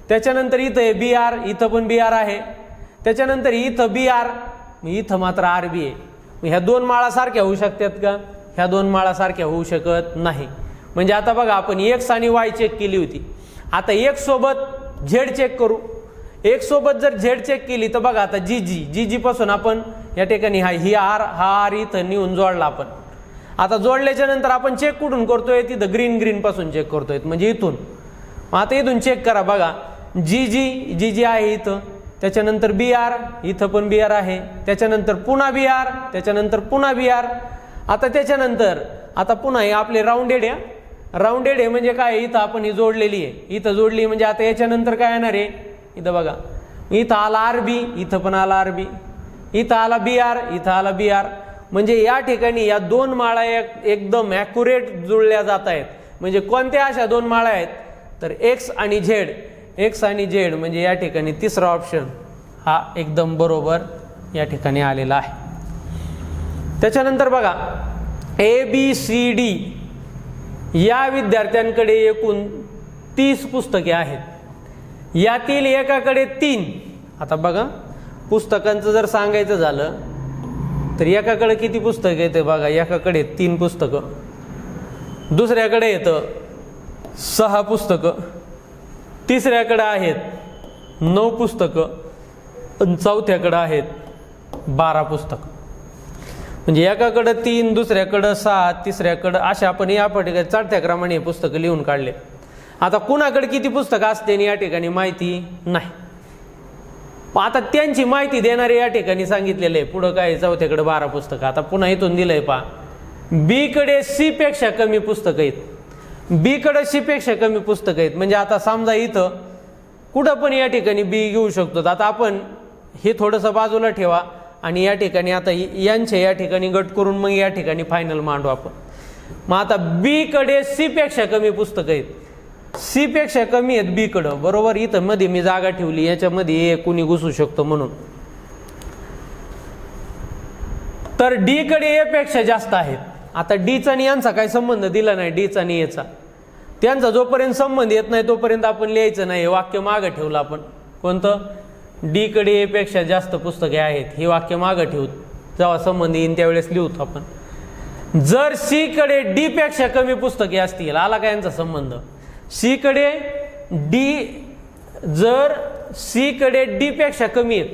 S1: त्याच्यानंतर इथं आहे बी आर, इथं पण बी आर आहे. त्याच्यानंतर इथं बी आर, इथं मात्र आर बी आहे. मग ह्या दोन माळा सारख्या होऊ शकतात का, ह्या दोन माळा सारख्या होऊ शकत नाही. म्हणजे आता बघा आपण एक्स आणि वाय चेक केली होती, आता एक्स सोबत झेड चेक करू. एक्स सोबत जर झेड चेक केली तर बघा आता जी पासून आपण या ठिकाणी हा आर इथं नेऊन जोडला आपण. आता जोडल्याच्या नंतर आपण चेक कुठून करतोय, तिथं ग्रीन पासून चेक करतोय, म्हणजे इथून. आता इथून चेक करा बघा जी आहे इथं, त्याच्यानंतर बी आर, इथं पण बी आर आहे, त्याच्यानंतर पुन्हा बी आर, त्याच्यानंतर पुन्हा बी आर. आता त्याच्यानंतर आता पुन्हा हे आपले राऊंडेड आहे म्हणजे काय, इथं आपण ही जोडलेली आहे, इथं जोडली. म्हणजे आता याच्यानंतर काय येणार आहे, इथं बघा इथं आला आर बी, इथं पण आला आर बी, इथं आला बी आर, इथं आला बी आर. म्हणजे या ठिकाणी या दोन माळा एकदम ॲक्युरेट जुळल्या जात आहेत. म्हणजे कोणत्या अशा दोन माळा आहेत, तर एक्स आणि झेड म्हणजे या ठिकाणी तिसरा ऑप्शन हा एकदम बरोबर या ठिकाणी आलेला आहे. त्याच्यानंतर बघा ABCD या विद्यार्थ्यांकडे एकूण 30 पुस्तके आहेत, यातील एकाकडे 3. आता बघा पुस्तकांचं जर सांगायचं झालं तर एकाकडे किती पुस्तकं येते बघा, एकाकडे 3 पुस्तकं, दुसऱ्याकडे येतं 6 पुस्तकं, तिसऱ्याकडे आहेत 9 पुस्तकं आणि चौथ्याकडे आहेत 12 पुस्तकं. म्हणजे एकाकडे 3, दुसऱ्याकडं 7, तिसऱ्याकडं अशा आपण या ठिकाणी चढत्या क्रमाने पुस्तकं लिहून काढले. आता कुणाकडे किती पुस्तकं असते या ठिकाणी माहिती नाही. आता त्यांची माहिती देणारे या ठिकाणी सांगितलेलं आहे. पुढं काय चौथ्याकडे 12 पुस्तकं. आता पुन्हा इथून दिलंय पहा, बी कडे सी पेक्षा कमी पुस्तकं आहेत, बी कडे सी पेक्षा कमी पुस्तकं आहेत. म्हणजे आता समजा इथं कुठं पण या ठिकाणी बी घेऊ शकतो. आता आपण हे थोडंसं बाजूला ठेवा आणि या ठिकाणी आता यांचे या ठिकाणी गट करून मग या ठिकाणी फायनल मांडू आपण. मग आता बी कडे सी पेक्षा कमी पुस्तकं आहेत, सी पेक्षा कमी आहेत बी कडं, बरोबर. इथं मध्ये मी जागा ठेवली, याच्यामध्ये कुणी घुसू शकतो म्हणून. तर डी कडे ए पेक्षा जास्त आहेत. आता डीचा आणि यांचा काही संबंध दिला नाही, डीचा आणि एचा. त्यांचा जोपर्यंत संबंध येत नाही तोपर्यंत आपण लिहायचं नाही. हे वाक्य मागं ठेवलं आपण. कोणतं? डी कडे ए पेक्षा जास्त पुस्तके आहेत, हे वाक्य मागं ठेवू. जेव्हा संबंध येईन त्यावेळेस लिहूत आपण. जर सी कडे डी पेक्षा कमी पुस्तके असतील, आला का यांचा संबंध? सी कडे डी, जर सी कडे डी पेक्षा कमी आहेत,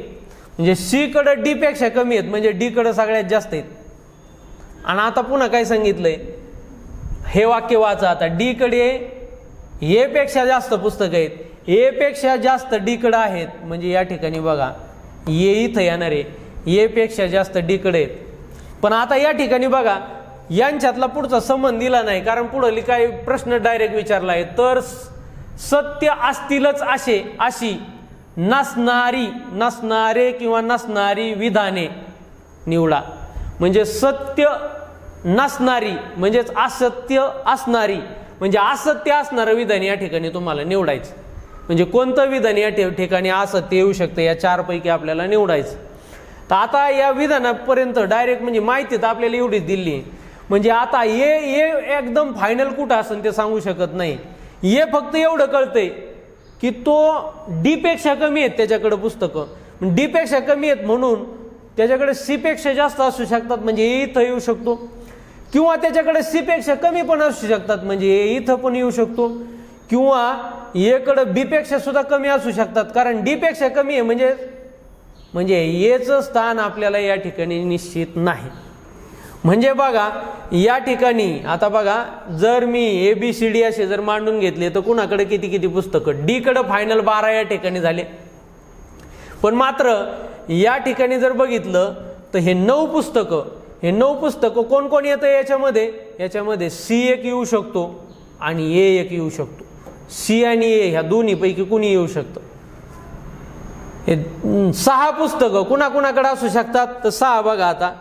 S1: म्हणजे सी कडे डी पेक्षा कमी आहेत म्हणजे डी कडे सगळ्यात जास्त आहेत. आणि आता पुन्हा काय सांगितलंय, हे वाक्य वाचा आता. डी कडे ए पेक्षा जास्त पुस्तक आहेत, ए पेक्षा जास्त डी कडे आहेत, म्हणजे या ठिकाणी बघा ए इथं येणार आहे, ए पेक्षा जास्त डी कडे आहेत. पण आता या ठिकाणी बघा यांच्यातला पुढचा संबंध दिला नाही, कारण पुढे काही प्रश्न डायरेक्ट विचारला आहे. तर सत्य असतीलच अशी नसणारे किंवा नसणारी विधाने निवडा. म्हणजे सत्य नसणारी म्हणजेच असत्य असणारी, म्हणजे असत्य असणारं विधान या ठिकाणी तुम्हाला निवडायचं. म्हणजे कोणतं विधान या ठिकाणी असत्य येऊ शकतं, या चारपैकी आपल्याला निवडायचं. तर आता या विधानापर्यंत डायरेक्ट म्हणजे माहिती तर आपल्याला एवढीच दिली. म्हणजे आता ये एकदम फायनल कुठं असेल ते सांगू शकत नाही. ये फक्त एवढं कळतंय की तो डी पेक्षा कमी आहेत त्याच्याकडे पुस्तकं, डी पेक्षा कमी आहेत म्हणून त्याच्याकडे सी पेक्षा जास्त असू शकतात, म्हणजे ए इथं येऊ शकतो. किंवा त्याच्याकडे सी पेक्षा कमी पण असू शकतात, म्हणजे ए इथं पण येऊ शकतो. किंवा एकडे बी पेक्षा सुद्धा कमी असू शकतात, कारण डी पेक्षा कमी आहे म्हणजे एचं स्थान आपल्याला या ठिकाणी निश्चित नाही. म्हणजे बघा या ठिकाणी आता बघा, जर मी ए बी सी डी असे जर मांडून घेतले तर कुणाकडे किती किती पुस्तकं? डी कडे फायनल 12 या ठिकाणी झाले. पण मात्र या ठिकाणी जर बघितलं तर हे 9 पुस्तकं कोण कोण येतं याच्यामध्ये सी एक येऊ शकतो आणि ए एक येऊ शकतो. सी आणि ए ह्या दोन्हीपैकी कुणी येऊ शकतं. हे 6 पुस्तकं कुणाकुणाकडे असू शकतात? तर 6 बघा. आता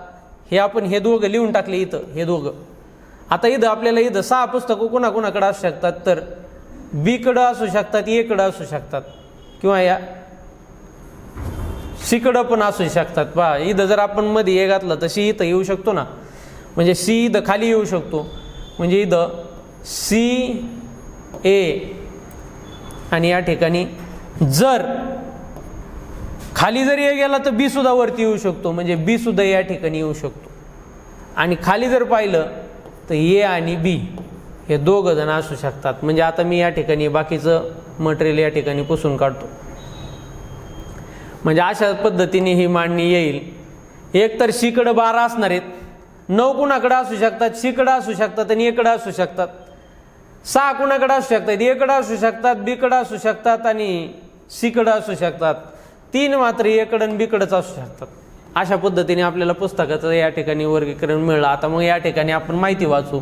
S1: हे आपण हे दोघं लिहून टाकले इथं, हे दोघं. आता इथं आपल्याला इथं 6 पुस्तकं कुणाकुणाकडे असू शकतात? तर बी कडं असू शकतात, ए कडं असू शकतात, किंवा या सी कडं पण असू शकतात. पहा इथं जर आपण मध्ये ए घातलं तर सी इथं येऊ शकतो ना, म्हणजे सी इथं खाली येऊ शकतो. म्हणजे इथं सी ए आणि या ठिकाणी जर खाली जर ए गेला तर बी सुद्धा वरती येऊ शकतो, म्हणजे बी सुद्धा या ठिकाणी येऊ शकतो. आणि खाली जर पाहिलं तर ए आणि बी हे दोघं जण असू शकतात. म्हणजे आता मी या ठिकाणी बाकीचं मटेरियल या ठिकाणी पुसून काढतो. म्हणजे अशा पद्धतीने ही मांडणी येईल. एक तर सी कडे 12 असणार आहेत, 9 कुणाकडे असू शकतात? सी कडे असू शकतात आणि ए कडे असू शकतात. 6 कुणाकडे असू शकतात? ए कडे असू शकतात, बी कडे असू शकतात आणि सी कडे असू शकतात. 3 मात्र ए कडे आणि बी कडेच असू शकतात. अशा पद्धतीने आपल्याला पुस्तकाचं या ठिकाणी वर्गीकरण मिळलं. आता मग या ठिकाणी आपण माहिती वाचू.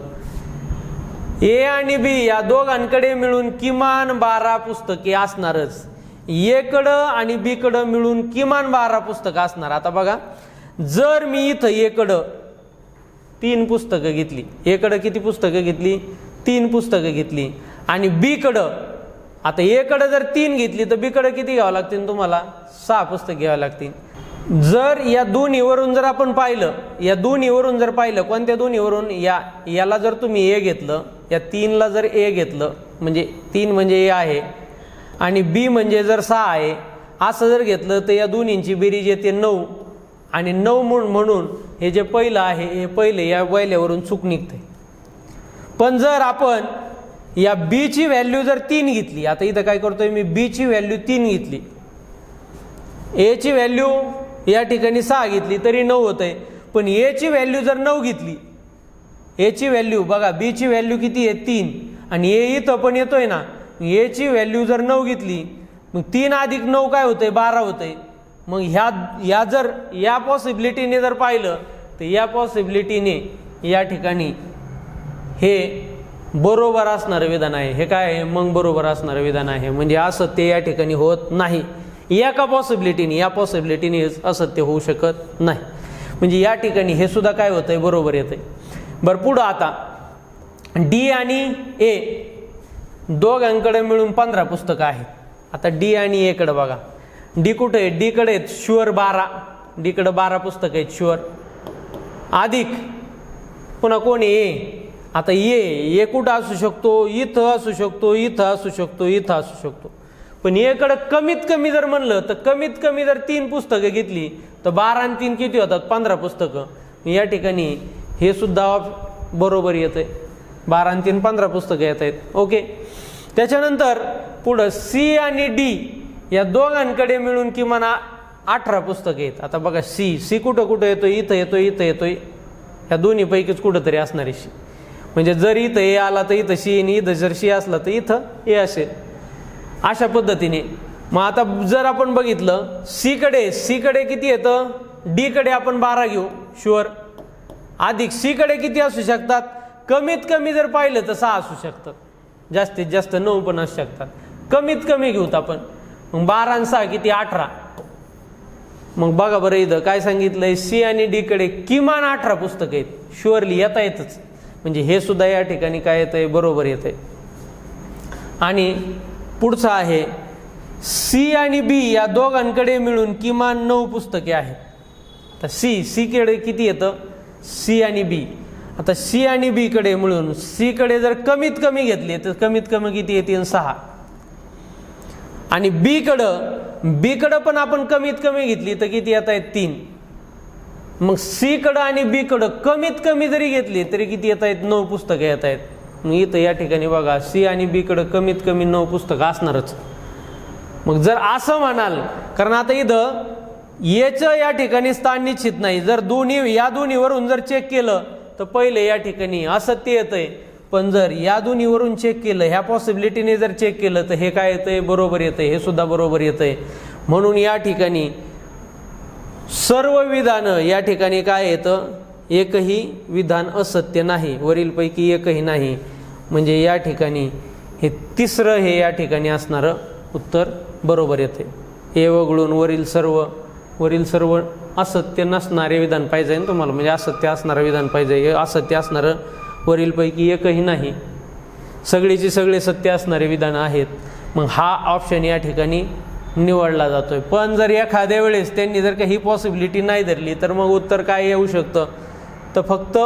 S1: ए आणि बी या दोघांकडे मिळून किमान 12 पुस्तके असणारच. ए कडं आणि बी कडं मिळून किमान 12 पुस्तकं असणार. आता बघा, जर मी इथं ए कडं 3 पुस्तकं घेतली, ए कडं किती पुस्तकं घेतली? 3 पुस्तकं घेतली. आणि बी कडं, आता ए कडं जर 3 घेतली तर बी कडं किती घ्यावं लागतील तुम्हाला? 6 पुस्तकं घ्यावं लागतील. जर या दोन्हीवरून जर आपण पाहिलं, कोणत्या दोन्हीवरून? याला जर तुम्ही ए घेतलं, या 3ला जर ए घेतलं, म्हणजे 3 म्हणजे ए आहे आणि बी म्हणजे जर 6 आहे, असं जर घेतलं तर या दोन्हींची बेरीज येते 9. आणि 9 म्हणून हे जे पहिलं आहे हे पहिले या पहिल्यावरून चूक निघते. पण जर आपण या बी ची व्हॅल्यू जर 3 घेतली, आता इथं काय करतोय मी, बी ची व्हॅल्यू 3 घेतली, ए ची व्हॅल्यू या ठिकाणी 6 घेतली तरी 9 होतंय. पण ए ची व्हॅल्यू जर 9 घेतली, ए ची व्हॅल्यू बघा, बी ची व्हॅल्यू किती आहे? 3 आणि ए इथं पण येतोय ना. ए ची व्हॅल्यू जर 9 घेतली, मग 3 अधिक 9 काय होतंय? 12 होतंय. मग ह्या जर या पॉसिबिलिटीने जर पाहिलं तर या पॉसिबिलिटीने या ठिकाणी हे बरोबर असणारं विधान आहे. हे काय आहे? मग बरोबर असणारं विधान आहे. म्हणजे असत्य या ठिकाणी होत नाही. या पॉसिबिलिटीने असत्य होऊ शकत नाही. म्हणजे या ठिकाणी हे सुद्धा काय होतंय? बरोबर येतंय. बरं, पुढं आता डी आणि ए दोघांकडे मिळून 15 पुस्तकं आहेत. आता डी आणि ए कडे बघा, डी कुठे आहे? डी कडे आहेत शुअर 12, डी कडे 12 पुस्तकं आहेत शुअर. अधिक पुन्हा कोण ए, आता ए कुठं असू शकतो, इथं असू शकतो, इथं असू शकतो, इथं असू शकतो. पण एकडं कमीत कमी जर म्हणलं तर कमीत कमी जर 3 पुस्तकं घेतली तर 12 आणि 3 किती होतात, 15 पुस्तकं. या ठिकाणी हे सुद्धा बरोबर येतंय. 12 आणि 3 15 पुस्तकं येत आहेत. ओके. त्याच्यानंतर पुढं सी आणि डी या दोघांकडे मिळून किमान 18 पुस्तकं आहेत. आता बघा सी कुठं कुठं येतोय, इथं येतोय, इथं येतोय. ह्या दोन्हीपैकीच कुठंतरी असणारी सी. म्हणजे जर इथं ए आला तर इथं सी, आणि इथं जर सी असला तर इथं ए असेल. अशा पद्धतीने मग आता जर आपण बघितलं सी कडे किती येतं, डी कडे आपण 12 घेऊ शुअर, अधिक सी कडे किती असू शकतात, कमीत कमी जर पाहिलं तर 6 असू शकतात, जास्तीत जास्त 9 पण असू शकतात. कमीत कमी घेऊत आपण. मग 12 आणि 6 किती, 18. मग बघा बरं इथं काय सांगितलंय, सी आणि डी कडे किमान 18 पुस्तकं आहेत. शुअरली येता येतच. म्हणजे हे सुद्धा या ठिकाणी काय येतंय, बरोबर येतंय. आणि पुढचं आहे सी आणि बी या दोघांकडे मिळून किमान 9 पुस्तके आहेत. तर सी कडे किती येतं, सी आणि बी. आता सी आणि बी कडे मिळून सी कडे जर कमीत कमी घेतले तर कमीत कमी किती येतील, 6. आणि बी कडं पण आपण कमीत कमी घेतली तर किती येत आहेत, 3. मग सी कडं आणि बी कडं कमीत कमी जरी घेतली तरी किती येत आहेत, 9 पुस्तकं येत आहेत. मग इथं या ठिकाणी बघा सी आणि बी कडं कमीत कमी 9 पुस्तकं असणारच. मग जर असं म्हणाल, कारण आता इथं याचं या ठिकाणी स्थान निश्चित नाही. जर या दोन्हीवरून जर चेक केलं तर पहिले या ठिकाणी असत्य येतंय. पण जर या दोन्हीवरून चेक केलं, ह्या पॉसिबिलिटीने जर चेक केलं तर हे काय येतंय, बरोबर येतंय. हे सुद्धा बरोबर येतंय. म्हणून या ठिकाणी सर्व विधानं या ठिकाणी काय येतं, एकही विधान असत्य नाही, वरीलपैकी एकही नाही. म्हणजे या ठिकाणी हे तिसरं हे या ठिकाणी असणारं उत्तर बरोबर येते. हे वगळून वरील सर्व असत्य नसणारे विधान पाहिजे ना तुम्हाला, म्हणजे असत्य असणारं विधान पाहिजे. हे असत्य असणारं वरीलपैकी एकही नाही, सगळेचे सगळे सत्य असणारे विधान आहेत. मग हा ऑप्शन या ठिकाणी निवडला जातोय. पण जर एखाद्या वेळेस त्यांनी जर काही पॉसिबिलिटी नाही धरली तर मग उत्तर काय येऊ शकतं, तर फक्त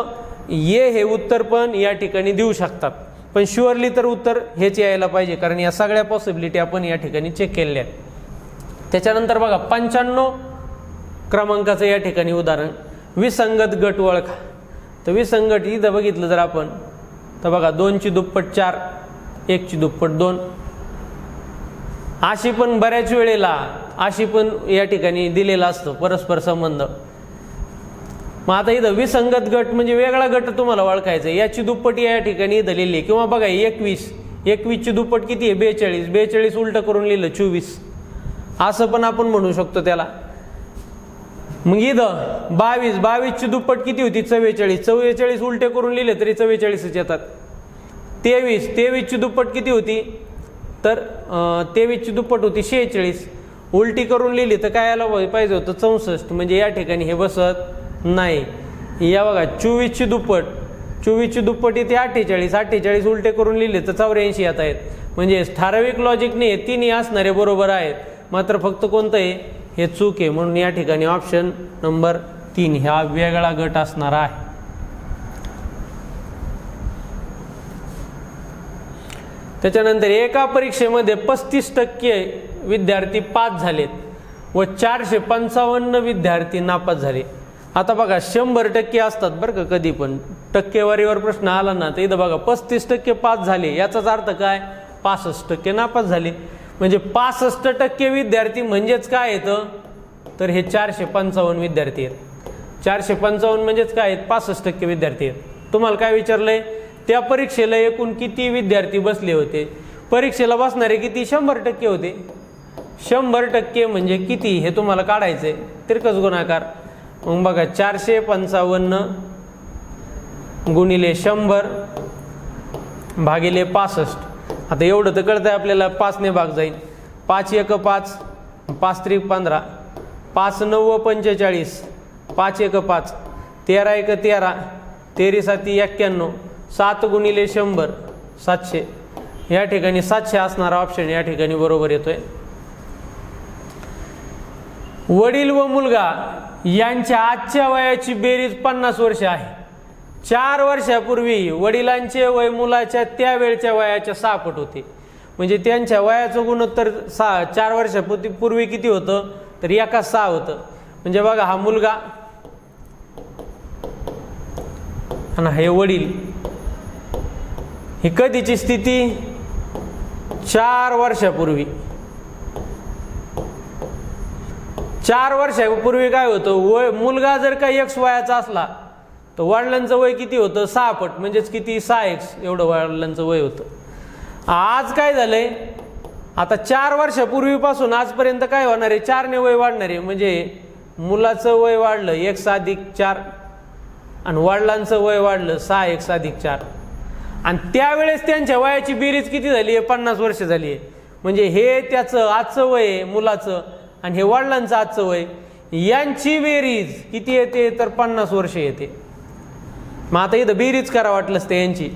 S1: हे उत्तर पण या ठिकाणी देऊ शकतात. पण शुअरली तर उत्तर हेच यायला पाहिजे, कारण या सगळ्या पॉसिबिलिटी आपण या ठिकाणी चेक केलेल्या आहेत. त्याच्यानंतर बघा 95 क्रमांकाचं या ठिकाणी उदाहरण, विसंगत गट ओळखा. तर विसंगत इथं बघितलं जर आपण तर बघा 2 ची दुप्पट 4, 1 ची दुप्पट 2. अशी पण बऱ्याच वेळेला अशी पण या ठिकाणी दिलेला असतो परस्पर संबंध. मग आता इथं विसंगत गट म्हणजे वेगळा गट तुम्हाला ओळखायचा. याची दुप्पट या ठिकाणी दिलेली आहे. किंवा बघा 21 ची दुप्पट किती आहे, 42. 42 उलट करून लिहिलं 24, असं पण आपण म्हणू शकतो त्याला. मग इथं 22 ची दुप्पट किती होती, 44. 44 उलटे करून लिहिले तरी 44च येतात. 23 ची दुप्पट किती होती, तर 23 ची दुप्पट होती 46. उलटी करून लिहिली तर काय यायला पाहिजे होतं, 64. म्हणजे या ठिकाणी हे बसत नाही. या बघा 24 ची दुप्पट इथे 48 उलटे करून लिहिले तर 84 येत आहेत. म्हणजे ठराविक लॉजिकने तिन्ही असणारे बरोबर आहेत, मात्र फक्त कोणतं आहे हे चूक आहे. म्हणून या ठिकाणी ऑप्शन नंबर 3 हा वेगळा गट असणार आहे. त्याच्यानंतर एका परीक्षेमध्ये 35% विद्यार्थी पास झालेत व 455 विद्यार्थी नापास झाले. आता बघा 100% असतात बरं का, कधी पण टक्केवारीवर प्रश्न आला ना तर इथं बघा 35% पास झाले, याचाच अर्थ काय, 65% नापास झाले. म्हणजे 65% विद्यार्थी म्हणजेच काय येतं, तर हे 455 विद्यार्थी आहेत. 455 म्हणजेच काय आहेत, 65% विद्यार्थी आहेत. तुम्हाला काय विचारलंय, त्या परीक्षेला एकूण किती विद्यार्थी बसले होते. परीक्षेला बसणारे किती, 100% होते. 100% म्हणजे किती हे तुम्हाला काढायचंय, तिरकस गुणाकार. मग बघा 455 गुणिले 100 भागिले 65. आता एवढं तर कळतंय आपल्याला, 5 ने भाग जाईल. 5 1 5, 5 3 15, 5 9 45, 5 1 5, 13 1 13, 13 7 91, 7 गुणिले 100 700. या ठिकाणी 700 असणारा ऑप्शन या ठिकाणी बरोबर येतोय. वडील व मुलगा यांच्या आजच्या वयाची बेरीज 50 वर्ष आहे. 4 वर्षापूर्वी वडिलांचे वय मुलाच्या त्यावेळच्या वयाच्या 6 पट होते. म्हणजे त्यांच्या वयाचं गुणोत्तर 4 वर्षापूर्वी किती होतं, तर 1:6 होतं. म्हणजे बघा, हा मुलगा आणि हे वडील, ही कधीची स्थिती, 4 वर्षापूर्वी. 4 वर्षापूर्वी काय होतं, वय मुलगा जर का X वयाचा असला तर वडिलांचं वय किती होतं, 6 पट, म्हणजेच किती, 6x एवढं वडिलांचं वय होतं. आज काय झालंय, आता 4 वर्षापूर्वीपासून आजपर्यंत काय होणार आहे, 4 ने वय वाढणार आहे. म्हणजे मुलाचं वय वाढलं X अधिक 4 आणि वडिलांचं वय वाढलं 6x अधिक 4. आणि त्यावेळेस त्यांच्या वयाची बेरीज किती झाली आहे, 50 वर्ष झाली आहे. म्हणजे हे त्याचं आजचं वय आहे मुलाचं आणि हे वडिलांचं आजचं वय, यांची बेरीज किती येते, तर 50 वर्ष येते. मग आता इथं बेरीज करा वाटलंच ते यांची.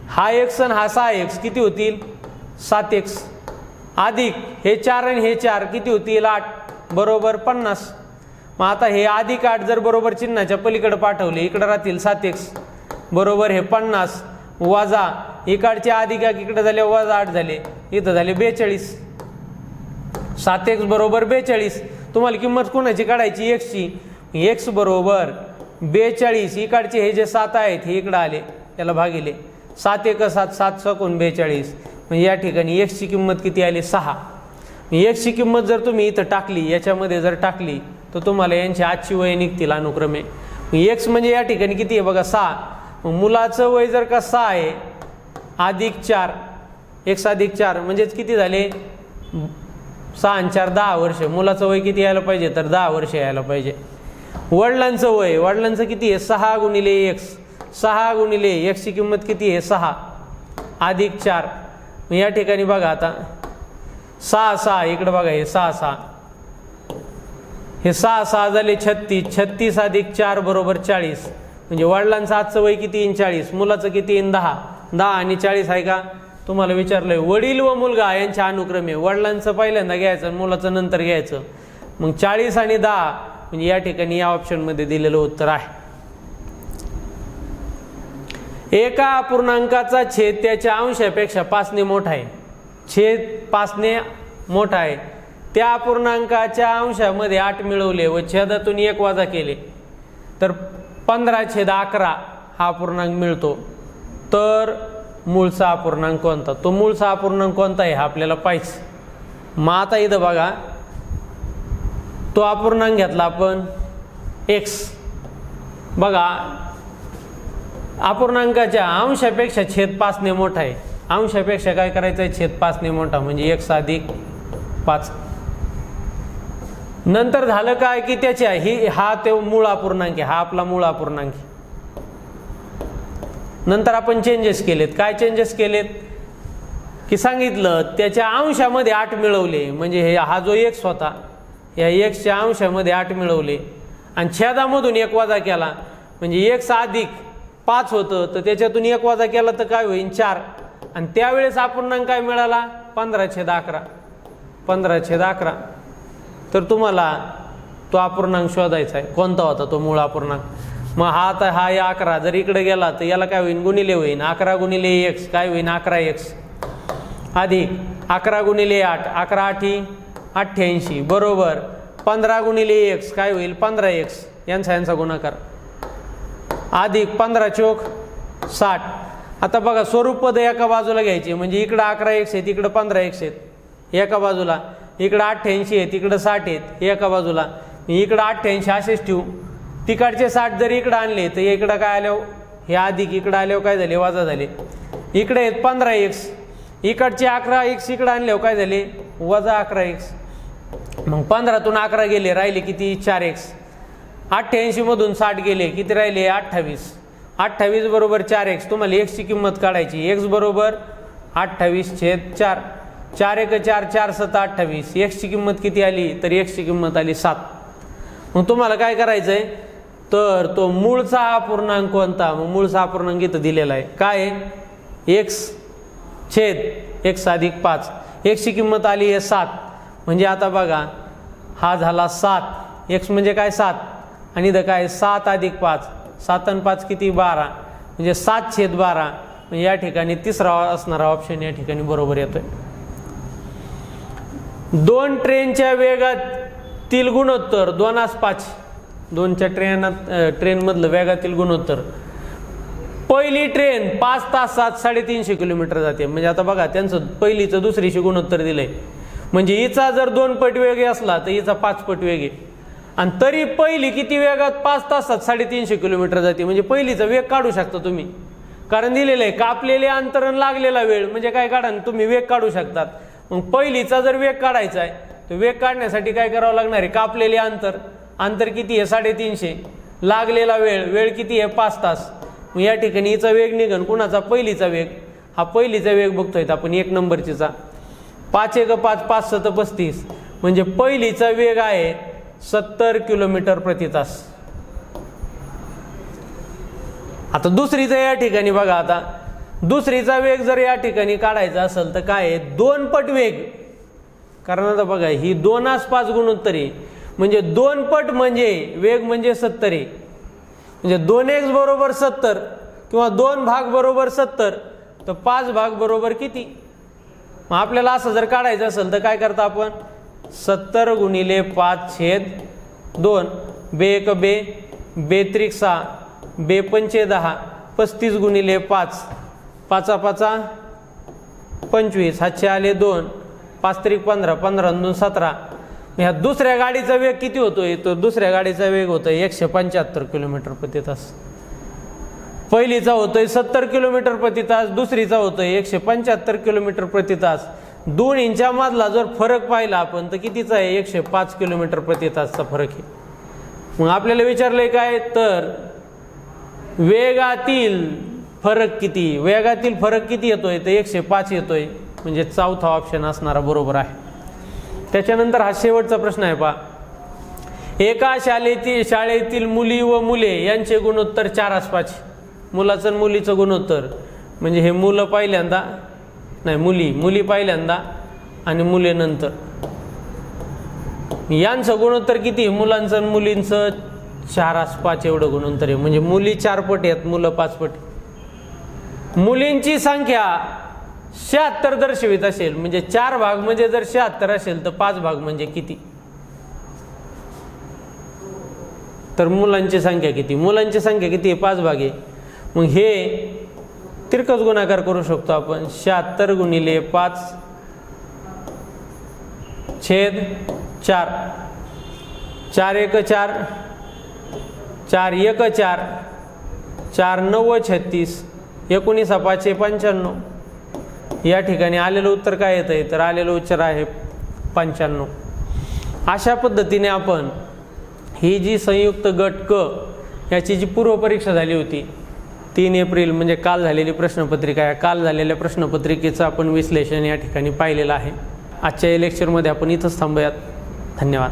S1: हा x आणि हा 6x किती होतील, 7x अधिक हे 4 आणि हे 4 किती होतील, 8 बरोबर 50. मग आता हे अधिक 8 जर बरोबर चिन्हाच्या पलीकडे पाठवले, इकडे राहतील 7x बरोबर हे 50 वजा इकडचे अधिक इकडे झाले वजा 8 झाले, इथं झाले 42. 7x बरोबर 42. तुम्हाला किंमत कोणाची काढायची, x ची. x बरोबर 42. इकडचे हे जे 7 आहेत हे इकडे आले, त्याला भागिले 7 1 7 7 सकून 42. म्हणजे या ठिकाणी x ची किंमत किती आली, 6. x ची किंमत जर तुम्ही इथं टाकली, याच्यामध्ये जर टाकली, तर तुम्हाला यांची आजची वय निघतील अनुक्रमे. x म्हणजे या ठिकाणी किती आहे बघा, 6. मुलाचं वय जर का 6 आहे अधिक 4, x अधिक 4 म्हणजेच किती झाले, 6 आणि 4 10 वर्ष. मुलाचं वय किती यायला पाहिजे, तर 10 वर्ष यायला पाहिजे. वडिलांचं वय, वडिलांचं किती आहे, 6 गुणिले x. 6 गुणिले x ची किंमत किती आहे, 6 अधिक 4. या ठिकाणी बघा आता 6 6 इकडे बघा, हे 6 6 हे 6 6 झाले 36. 36 अधिक 4 बरोबर 40. म्हणजे वडिलांचं आजचं वय किती येईन, 40. मुलाचं किती येईन, 10. 10 आणि 40 आहे का, तुम्हाला विचारलंय. वडील व मुलगा यांच्या अनुक्रमे वडिलांचं पहिल्यांदा घ्यायचं आणि मुलाचं नंतर घ्यायचं. मग 40 आणि 10 म्हणजे या ठिकाणी या ऑप्शनमध्ये दिलेलं उत्तर आहे. एका अपूर्णांकाचा छेद त्याच्या अंशापेक्षा 5 ने मोठा आहे. छेद 5 ने मोठा आहे. त्या अपूर्णांकाच्या अंशामध्ये 8 मिळवले व छेदातून 1 वजा केले तर 15/11 हा अपूर्णांक मिळतो. तर मूळचा अपूर्णांक कोणता, तो मूळचा अपूर्णांक कोणता आहे हा आपल्याला पाहिजे. मग आता इथं बघा, तो अपूर्णांक घेतला आपण x. बघा, अपूर्णांकाच्या अंशापेक्षा छेद 5 ने मोठा आहे. अंशापेक्षा काय करायचं आहे, छेद 5 ने मोठा, म्हणजे x अधिक 5. नंतर झालं काय की त्याच्या हा ते मूळ अपूर्णांक आहे, हा आपला मूळ अपूर्णांक आहे. नंतर आपण चेंजेस केलेत. काय चेंजेस केलेत की सांगितलं त्याच्या अंशामध्ये 8 मिळवले, म्हणजे हे हा जो x होता या x च्या अंशामध्ये 8 मिळवले आणि छेदामधून 1 वजा केला, म्हणजे x अधिक 5 होतं, तर त्याच्यातून 1 वजा केला तर काय होईल, 4. आणि त्यावेळेस अपूर्णांक काय मिळाला, 15/11. 15/11. तर तुम्हाला तो अपूर्णांक शोधायचा आहे, कोणता होता तो मूळ अपूर्णांक. मग हा आता हा 11 जर इकडे गेला तर याला काय होईल, गुणिले होईल. 11 गुणिले x काय होईल, 11x अधिक 11 गुणिले 8, 11 8 88 बरोबर 15 गुणिले x काय होईल, 15x यांचा गुणाकार अधिक 15 चोक 60. आता बघा, स्वरूप पद एका बाजूला घ्यायची, म्हणजे इकडं 11x आहेत, इकडं 15x आहेत एका बाजूला, इकडं 88 आहेत, इकडं 60 आहेत एका बाजूला. इकडं 88 असेच ठेवू. तिकडचे 60 जर इकडं आणले तर इकडं काय आल्यावर हे अधिक, इकडं आल्यावर काय झाले, वजा झाले. इकडे आहेत 15x, इकडचे 11x इकडं आणल्यावर काय झाले, वजा 11x. मग 15तून 11 गेले, राहिले किती, 4x. 88 मधून 60 गेले, किती राहिले, 28. 28 बरोबर 4x. तुम्हाला x ची किंमत काढायची. x बरोबर 28/4. 4 1 4 4 7 28. x ची किंमत किती आली, तर x ची किंमत आली 7. मग तुम्हाला काय करायचंय, तर तो मूळचा अपूर्णांक कोणता. मग मूळचा अपूर्णांक इथं दिलेला आहे, काय आहे, x छेद x अधिक 5. x ची किंमत आली आहे 7. म्हणजे आता बघा, हा झाला 7 एक्स म्हणजे काय 7 आणि इथं काय 7 अधिक 5, 7 आणि 5 किती 12, म्हणजे 7/12. म्हणजे या ठिकाणी तिसरा असणारा ऑप्शन या ठिकाणी बरोबर येतोय. 2 ट्रेनच्या वेगातील गुणोत्तर 2:5. 2च्या ट्रेनमधलं वेगातील गुणोत्तर. पहिली ट्रेन 5 तासात 350 किलोमीटर जाते. म्हणजे आता बघा त्यांचं पहिलीचं दुसरीशी गुणोत्तर दिलंय. म्हणजे हिचा जर 2 पट वेग असला तर हिचा 5 पट वेग आहे. आणि तरी पहिली किती वेगात 5 तासात 350 किलोमीटर जाते. म्हणजे पहिलीचा वेग काढू शकता तुम्ही, कारण दिलेलं आहे कापलेले अंतर आणि लागलेला वेळ. म्हणजे काय काढा तुम्ही वेग काढू शकतात. मग पहिलीचा जर वेग काढायचा आहे तर वेग काढण्यासाठी काय करावं लागणार आहे, कापलेले अंतर किती आहे 350, लागलेला वेळ किती आहे 5 तास. मग या ठिकाणी हिचा वेग निघन कुणाचा, पहिलीचा वेग. हा पहिलीचा वेग बघतोय आपण 1 नंबरचीचा. 5 × 5 5 × 7 = 35. म्हणजे पहिलीचा वेग आहे 70 किलोमीटर प्रति तास. आता दुसरीचा या ठिकाणी बघा, आता दुसरीचा वेग जर या ठिकाणी काढायचा असेल तर काय आहे 2 पट वेग. कारण आता बघा ही 2:5 गुणोत्तर आहे. म्हणजे 2 पट म्हणजे वेग म्हणजे 70 आहे. म्हणजे 2x = 70 किंवा 2 भाग = 70 तर 5 भाग बरोबर किती. मग आपल्याला असं जर काढायचं असेल तर काय करता आपण, 70 × 5/2. बे 1 बे, बे 3 6, बे 5 10, 35 × 5, 5 5 25, हातचे आले 2, 5 3 15, 15 2 17. ह्या दुसऱ्या गाडीचा वेग किती होतोय, तर दुसऱ्या गाडीचा वेग होतोय 175 किलोमीटर प्रति तास. पहिलीचा होतोय 70 किलोमीटर प्रति तास, दुसरीचा होतोय 175 किलोमीटर प्रति तास. दोन्हींच्या मधला जर फरक पाहिला आपण तर कितीचा आहे, 105 किलोमीटर प्रति तासचा फरक आहे. मग आपल्याला विचारलंय काय, तर वेगातील फरक किती, वेगातील फरक किती येतोय, तर 105 येतोय. म्हणजे चौथा ऑप्शन असणारा बरोबर आहे. त्याच्यानंतर हा शेवटचा प्रश्न आहे पहा. एका शाळेतील मुली व मुले यांचे गुणोत्तर 4:5. मुलाचं आणि मुलीचं गुणोत्तर म्हणजे हे मुलं पहिल्यांदा, नाही मुली पहिल्यांदा आणि मुले नंतर. यांचं गुणोत्तर किती, मुलांचं आणि मुलींचं 4:5 एवढं गुणोत्तर आहे. म्हणजे मुली 4 पट आहेत, मुलं 5 पट. मुलींची संख्या 76 दर्शवित असेल, म्हणजे 4 भाग म्हणजे जर 76 असेल तर 5 भाग म्हणजे किती. तर मुलांची संख्या किती, मुलांची संख्या किती आहे, 5 भाग आहे. मग हे तिरकस गुणाकार करू शकतो आपण. 76 × 5/4, 4 1 4, 4 1 4, 4 9 36, 19 5 95. या ठिकाणी आलेलं उत्तर काय येत आहे, तर आलेलं उत्तर आहे 95. अशा पद्धतीने आपण ही जी संयुक्त गट क याची जी पूर्वपरीक्षा झाली होती 3 एप्रिल म्हणजे काल झालेली प्रश्नपत्रिका आहे, काल झालेल्या प्रश्नपत्रिकेचं आपण विश्लेषण या ठिकाणी पाहिलेलं आहे. आजच्या या लेक्चरमध्ये आपण इथंच थांबूयात. धन्यवाद.